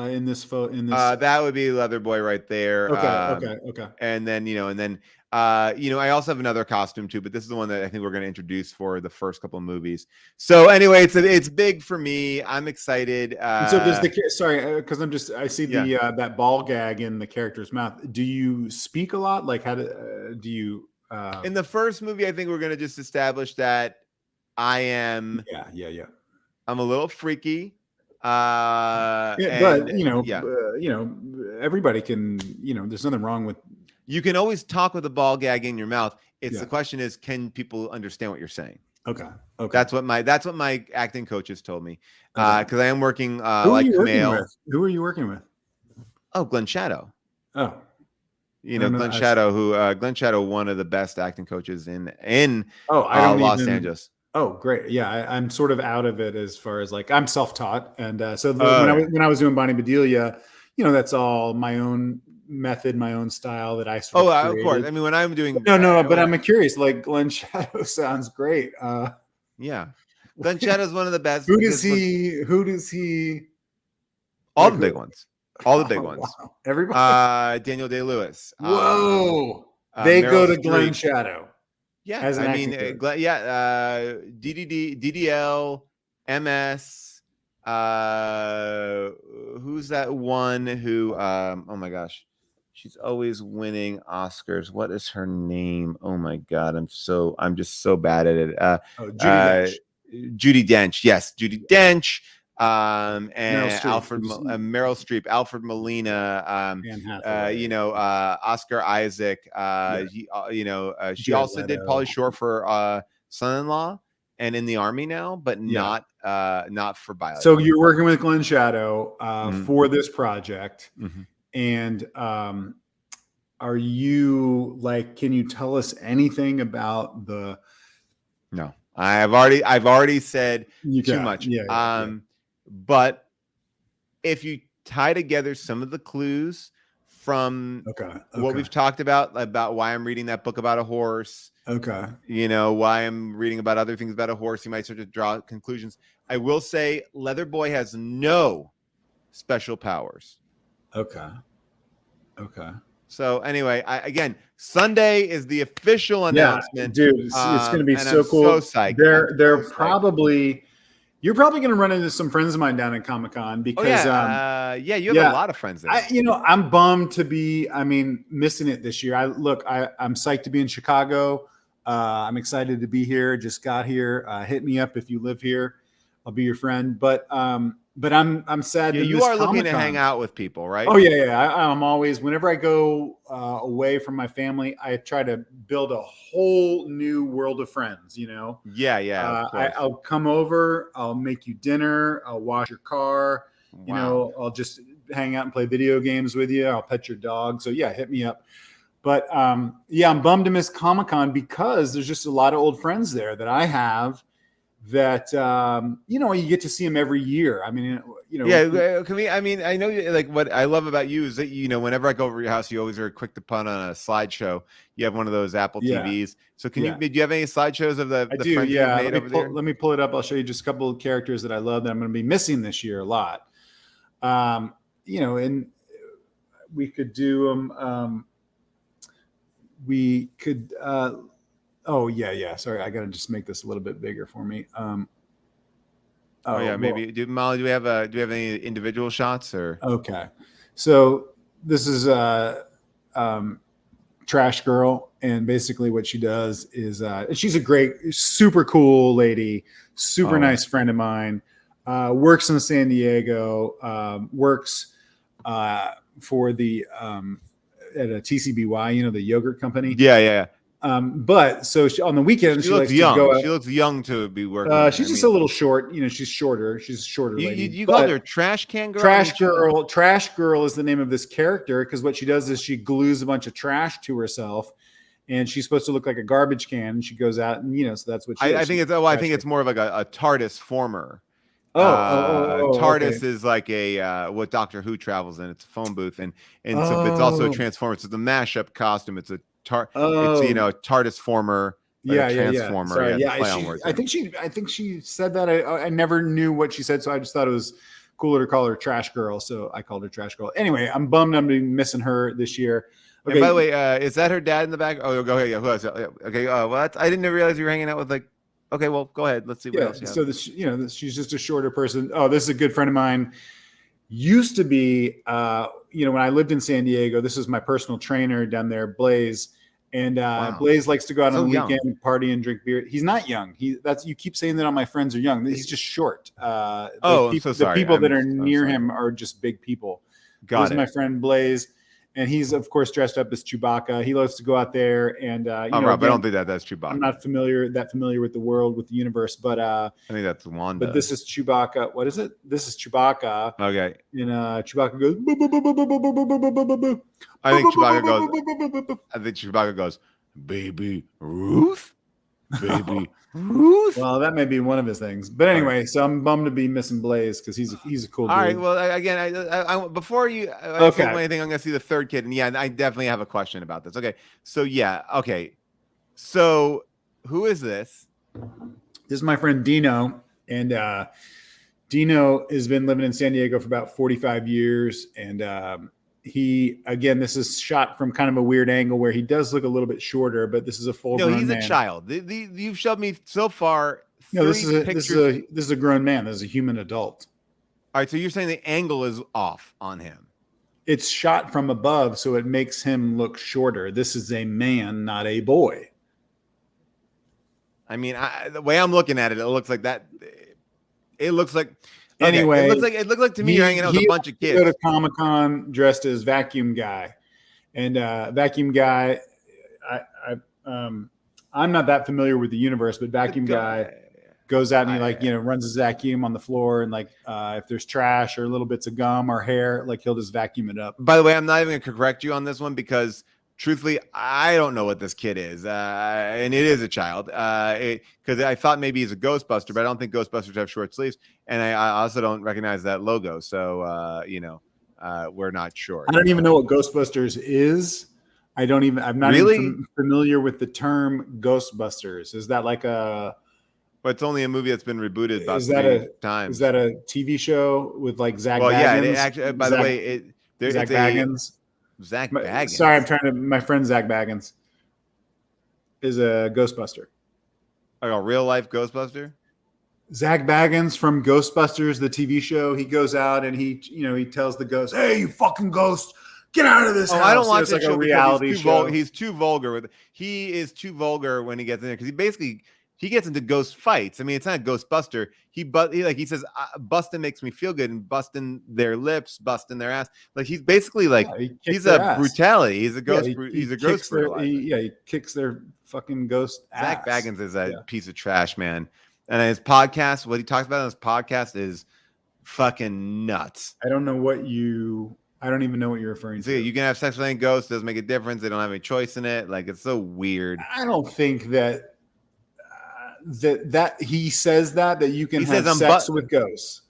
in this that would be Leather Boy right there. Okay. And then I also have another costume too, but this is the one that I think we're going to introduce for the first couple of movies. So anyway, it's big for me. I'm excited. And so does because I see the that ball gag in the character's mouth. Do you speak a lot? Like how do you? In the first movie, I think we're going to just establish that I am. Yeah. I'm a little freaky. But everybody can. There's nothing wrong with. You can always talk with a ball gag in your mouth. The question is, can people understand what you're saying? Okay. That's what my acting coaches told me. Because I am working like Cameo. Who are you working with? Oh, Glenn Shadow. Oh, Glenn Shadow, Glenn Shadow, one of the best acting coaches in Los Angeles. Oh, great. Yeah, I'm sort of out of it as far as like I'm self-taught, and when I was doing Bonnie Bedelia, that's all my own method, my own style that I sort of created. Of course. I mean, when I'm doing but I'm curious. Like Glenn Shadow sounds great. Yeah, Glenn Shadow's one of the best. Who does he? All the big ones. All the big ones. Wow. Everybody. Daniel Day-Lewis. Whoa. They Meryl go to Streep. Glenn Shadow. Yeah, as an acting coach. DDL, MS. Who's that one who? Oh my gosh, she's always winning Oscars. What is her name? Oh my god, I'm just so bad at it. Judi Dench. Yes, Judi Dench. And Meryl Streep, Alfred Molina, Oscar Isaac. She also did Pauly Shore for Son-in-Law and In the Army now, but not for Biology. So you're working with Glenn Shadow for this project, and are you like? Can you tell us anything about the? No, I've already said too much. But if you tie together some of the clues from what we've talked about why I'm reading that book about a horse, why I'm reading about other things about a horse, you might start to draw conclusions. I will say Leather Boy has no special powers. Okay. So anyway, again, Sunday is the official announcement. Dude, it's going to be so cool. So psyched. They're probably. You're probably going to run into some friends of mine down at Comic-Con because, you have a lot of friends there. I'm bummed to be, missing it this year. I'm psyched to be in Chicago. I'm excited to be here. Just got here. Hit me up if you live here. I'll be your friend. But I'm sad. Yeah, you are looking to hang out with people, right? Oh yeah. I'm always, whenever I go away from my family, I try to build a whole new world of friends. Yeah. I'll come over. I'll make you dinner. I'll wash your car. Wow. I'll just hang out and play video games with you. I'll pet your dog. So yeah, hit me up. But I'm bummed to miss Comic-Con because there's just a lot of old friends there that I have. That you get to see them every year. I know like what I love about you is that whenever I go over to your house, you always are quick to pun on a slideshow. You have one of those Apple TVs. So do you have any slideshows of the friends you've made over there? Let me pull it up. I'll show you just a couple of characters that I love that I'm going to be missing this year a lot. And we could do them. We could. Oh yeah. Sorry, I gotta just make this a little bit bigger for me. Maybe. Molly, do we have any individual shots or? Okay, so this is Trash Girl, and basically what she does is she's a great, super cool lady, super nice friend of mine. Works in San Diego. Works for the at a TCBY, the yogurt company. Yeah. But so on the weekends, She she looks likes young. to go out. She looks young to be working. She's just a little short. She's shorter. She's a shorter lady. You But called her trash can girl. Trash girl is the name of this character because what she does is she glues a bunch of trash to herself, and she's supposed to look like a garbage can. And she goes out, and so that's what she is. I think it's. Oh, I think it's more of like a TARDIS former. Okay. TARDIS is like a what Doctor Who travels in. It's a phone booth, and so it's also a transformer. It's a mashup costume. It's a TARDIS former. Like a transformer. Sorry, I think she said that. I never knew what she said, so I just thought it was cooler to call her Trash Girl. So I called her Trash Girl. Anyway, I'm bummed I'm missing her this year. Okay. And by the way, is that her dad in the back? Oh, go ahead. Yeah, who else? Okay. What? I didn't realize you were hanging out with like. Okay, well, go ahead. Let's see what else you have. So she's just a shorter person. Oh, this is a good friend of mine. Used to be, when I lived in San Diego, this is my personal trainer down there, Blaze. And Blaze likes to go out on the weekend, party and drink beer. He's not young. You keep saying that all my friends are young. He's just short. I'm so sorry. The people that are near him are just big people. This is my friend Blaze. And he's, of course, dressed up as Chewbacca. He loves to go out there and, Rob, I don't think that's Chewbacca. I'm not familiar with the world, with the universe, but I think that's Wanda. But this is Chewbacca. What is it? This is Chewbacca. Okay. And Chewbacca goes. I think Chewbacca goes, Baby Ruth? Baby Ruth? Well, that may be one of his things. But anyway, so I'm bummed to be missing Blaze because he's a cool dude. All right. Well, again, I before you say anything, I'm going to see the third kid. And yeah, I definitely have a question about this. Okay. So yeah. Okay. So who is this? This is my friend Dino. And Dino has been living in San Diego for about 45 years. And this is shot from kind of a weird angle where he does look a little bit shorter, but this is a full grown man. No, he's a child. You've shoved me so far. No, this is a grown man. This is a human adult. All right, so you're saying the angle is off on him. It's shot from above, so it makes him look shorter. This is a man, not a boy. I mean, the way I'm looking at it, it looks like that. It looks like. Okay. Anyway, it looks like to me you're hanging out with a bunch of kids. Go to Comic-Con dressed as Vacuum Guy, and Vacuum Guy. I'm not that familiar with the universe, but Vacuum Guy goes out and he runs his vacuum on the floor, and if there's trash or little bits of gum or hair, he'll just vacuum it up. By the way, I'm not even going to correct you on this one because truthfully, I don't know what this kid is, and it is a child. Because I thought maybe he's a Ghostbuster, but I don't think Ghostbusters have short sleeves, and I also don't recognize that logo. So we're not sure. I don't even know what Ghostbusters is. I'm not even familiar with the term Ghostbusters. Is that like a? But it's only a movie that's been rebooted about 3 times. Is that a TV show with Zach? Well, Baggins? Yeah. Actually, by the way, Zach Baggins. Zach Baggins. Sorry, my friend Zach Baggins is a Ghostbuster. Like a real life Ghostbuster? Zach Baggins from Ghostbusters, the TV show. He goes out and he tells the ghost, "Hey, you fucking ghost, get out of this house." I don't watch it. A reality show. He's too vulgar he is too vulgar when he gets in there because he gets into ghost fights. I mean, it's not a Ghostbuster. He says, busting makes me feel good, and busting their lips, busting their ass. He's basically he's a ass. Brutality. He's a ghost. He's a ghost. He kicks their fucking ghost ass. Zach Baggins is a piece of trash, man. And his podcast, what he talks about on his podcast is fucking nuts. I don't even know what you're referring to. You can have sex with any ghost. It doesn't make a difference. They don't have any choice in it. It's so weird. I don't think that he says that you can have sex with ghosts,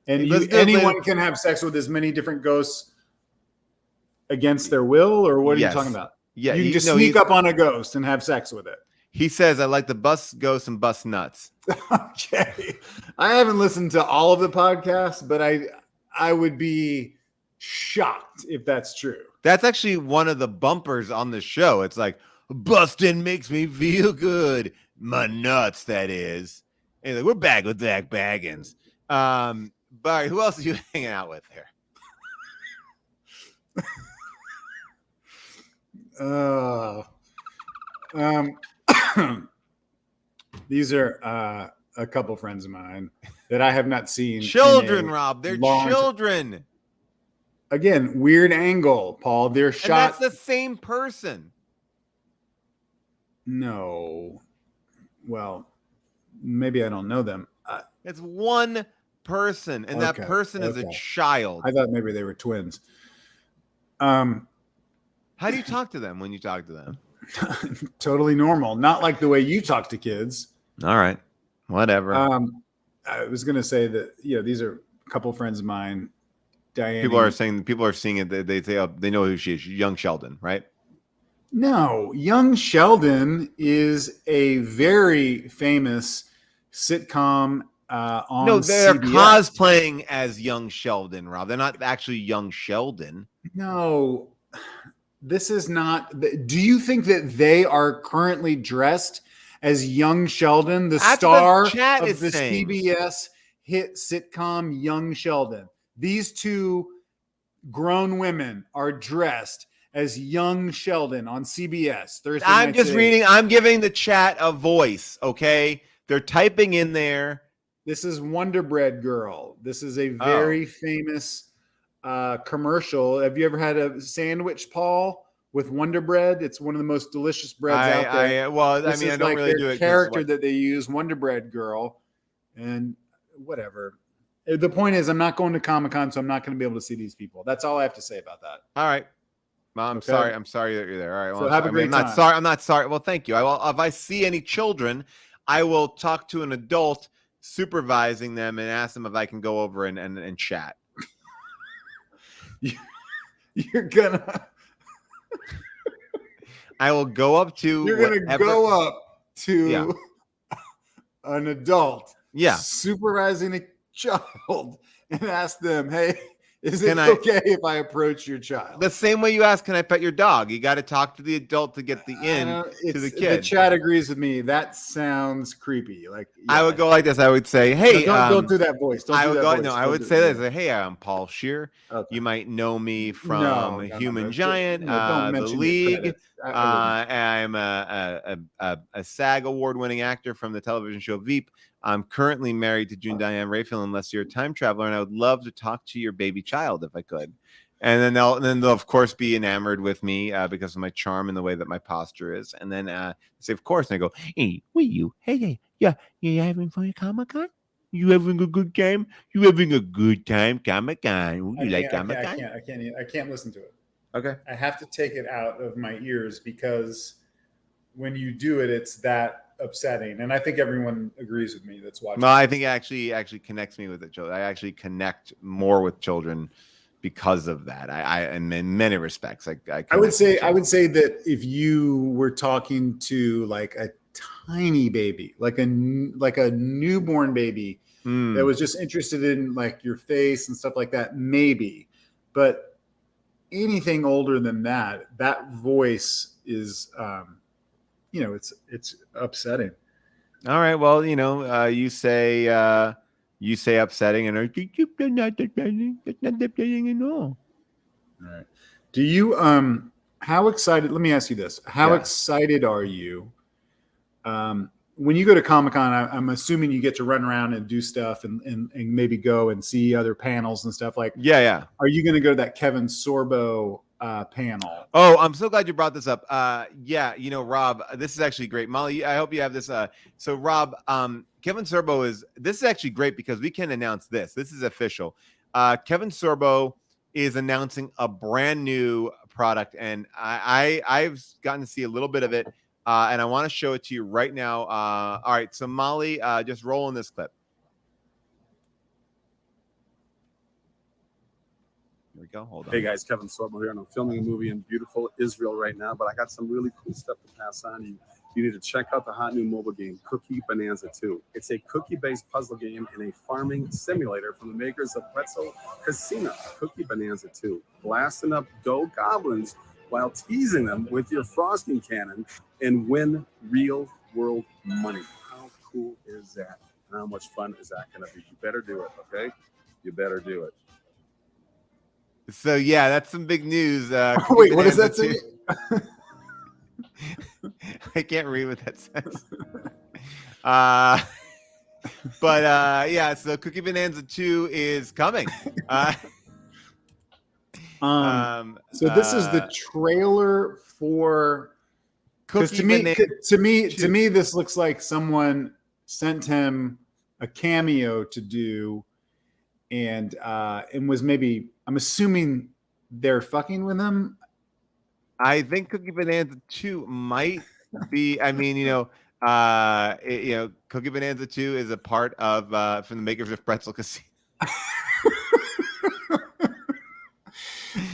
and anyone can have sex with as many different ghosts against their will, or what are you talking about? Yeah, you can just sneak up on a ghost and have sex with it. He says, "I like to bust ghosts and bust nuts." Okay, I haven't listened to all of the podcasts, but I would be shocked if that's true. That's actually one of the bumpers on the show. It's like, busting makes me feel good. My nuts, that is. And we're back with Zach Baggins. But who else are you hanging out with here? These are a couple friends of mine that I have not seen. Children, Rob. They're children. Again, weird angle, Paul. They're shot. And that's the same person. No. Well, maybe I don't know them. It's one person, and that Okay, person is a okay. child. I thought maybe they were twins. Um, How do you talk to them when you talk to them? totally normal. Not like the way you talk to kids. All right, whatever. I was going to say that, these are a couple friends of mine. Diane. People are seeing it. They say, oh, they know who she is. Young Sheldon, right? No, Young Sheldon is a very famous sitcom on No, they're CBS. cosplaying as Young Sheldon, Rob. They're not actually Young Sheldon. No, this is not. Do you think that they are currently dressed as Young Sheldon, the That's star what the chat of is the saying. CBS hit sitcom Young Sheldon? These two grown women are dressed as Young Sheldon on CBS Thursday. I'm just reading. I'm giving the chat a voice. Okay, they're typing in there. This is Wonder Bread Girl. This is a very famous commercial. Have you ever had a sandwich, Paul, with Wonder Bread? It's one of the most delicious breads out there. I don't really do it. Character that they use, Wonder Bread Girl, and whatever. The point is, I'm not going to Comic-Con, so I'm not going to be able to see these people. That's all I have to say about that. All right. Well, I'm sorry. I'm sorry that you're there. All right. Well, so have a great time. I'm not sorry. Well, thank you. If I see any children, I will talk to an adult supervising them and ask them if I can go over and chat. You're gonna. I will go up to. You're gonna go up to an adult. Yeah. Supervising a child and ask them, "Hey, is it okay if I approach your child?" The same way you ask, "Can I pet your dog?" You got to talk to the adult to get the to the kid. The chat agrees with me. That sounds creepy. Like I would go like this. I would say, "Hey, don't do that voice." Don't do that voice. No, I would say this. Hey, I'm Paul Scheer. Okay. You might know me from Human Giant, The League. I'm a SAG award-winning actor from the television show Veep. I'm currently married to June Diane Rayfield, unless you're a time traveler, and I would love to talk to your baby child if I could. And then they'll of course be enamored with me because of my charm and the way that my posture is. And then say, of course, and I go, "Hey, what are you? Hey, yeah, you having fun at Comic-Con? You having a good time? You having a good time, Comic-Con? You like Comic-Con?" I can't listen to it. Okay. I have to take it out of my ears because when you do it, it's that upsetting, and I think everyone agrees with me that's watching. Well, I think it actually connects me with the children. I actually connect more with children because of that. I in many respects, I would say that if you were talking to like a tiny baby, like a newborn baby that was just interested in like your face and stuff like that, maybe, but anything older than that voice is it's upsetting. All right. Well, you say upsetting, and I think you're not upsetting. It's not upsetting at all. All right. Do you how excited? Let me ask you this: how excited are you when you go to Comic-Con? I'm assuming you get to run around and do stuff, and maybe go and see other panels and stuff like. Yeah. Are you going to go to that Kevin Sorbo panel? Oh, I'm so glad you brought this up. Rob, this is actually great. Molly, I hope you have this. So Rob, Kevin Sorbo this is actually great because we can announce this. This is official. Kevin Sorbo is announcing a brand new product, and I've gotten to see a little bit of it, and I want to show it to you right now. All right, so Molly, just roll in this clip. Here we go. Hold on. Hey guys, Kevin Sorbo here, and I'm filming a movie in beautiful Israel right now, but I got some really cool stuff to pass on to you. You need to check out the hot new mobile game, Cookie Bonanza 2. It's a cookie-based puzzle game and a farming simulator from the makers of Pretzel Casino. Cookie Bonanza 2. Blasting up dough goblins while teasing them with your frosting cannon and win real-world money. How cool is that? And how much fun is that going to be? You better do it, okay? You better do it. So yeah, that's some big news. Wait, what does that say? I can't read what that says. But so Cookie Bonanza 2 is coming. So this is the trailer for Because to me, this looks like someone sent him a cameo to do, and was maybe, I'm assuming they're fucking with him. I think Cookie Bonanza 2 might be. I mean, Cookie Bonanza 2 is a part of from the makers of Pretzel Casino.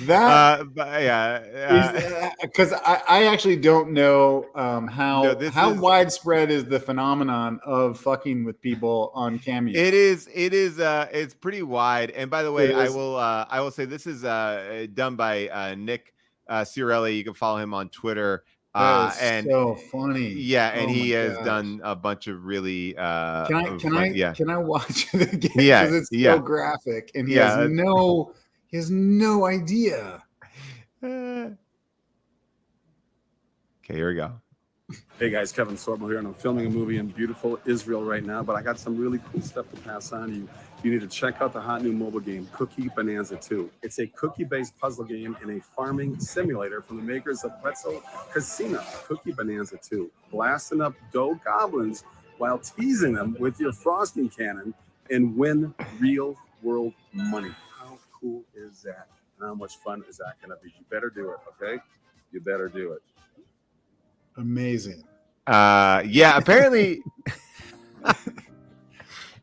That but yeah, because I actually don't know how is widespread is the phenomenon of fucking with people on Cameo. It is it's pretty wide. And by the way, I will say this is done by Nick Ciarelli. You can follow him on Twitter. That is And so funny. Yeah, and Oh he my has gosh. done a bunch of really Can I watch it again? Yeah, Because it's yeah. so graphic, and he Yeah. has no idea. Okay, here we go. Hey guys, Kevin Sorbo here, and I'm filming a movie in beautiful Israel right now, but I got some really cool stuff to pass on to you. You need to check out the hot new mobile game, Cookie Bonanza 2. It's a cookie-based puzzle game and a farming simulator from the makers of Pretzel Casino. Cookie Bonanza 2. Blasting up dough goblins while teasing them with your frosting cannon and win real-world money. How cool is that? And how much fun is that going to be? You better do it, okay? You better do it. Amazing. Yeah, apparently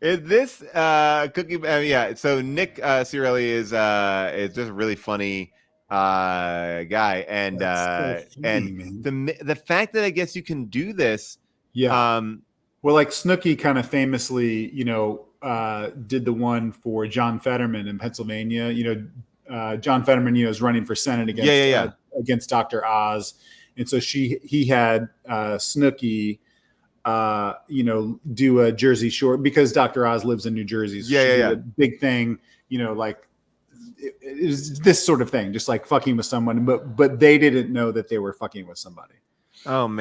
this cookie yeah, so Nick Ciarelli is just a really funny guy, and That's so funny, and the fact that I guess you can do this, well, like Snooki kind of famously, did the one for John Fetterman in Pennsylvania. John Fetterman, is running for Senate against against Dr. Oz. And so he had Snooki, do a Jersey Shore, because Dr. Oz lives in New Jersey. So she did a big thing, like it was this sort of thing, just like fucking with someone, but they didn't know that they were fucking with somebody. Oh man.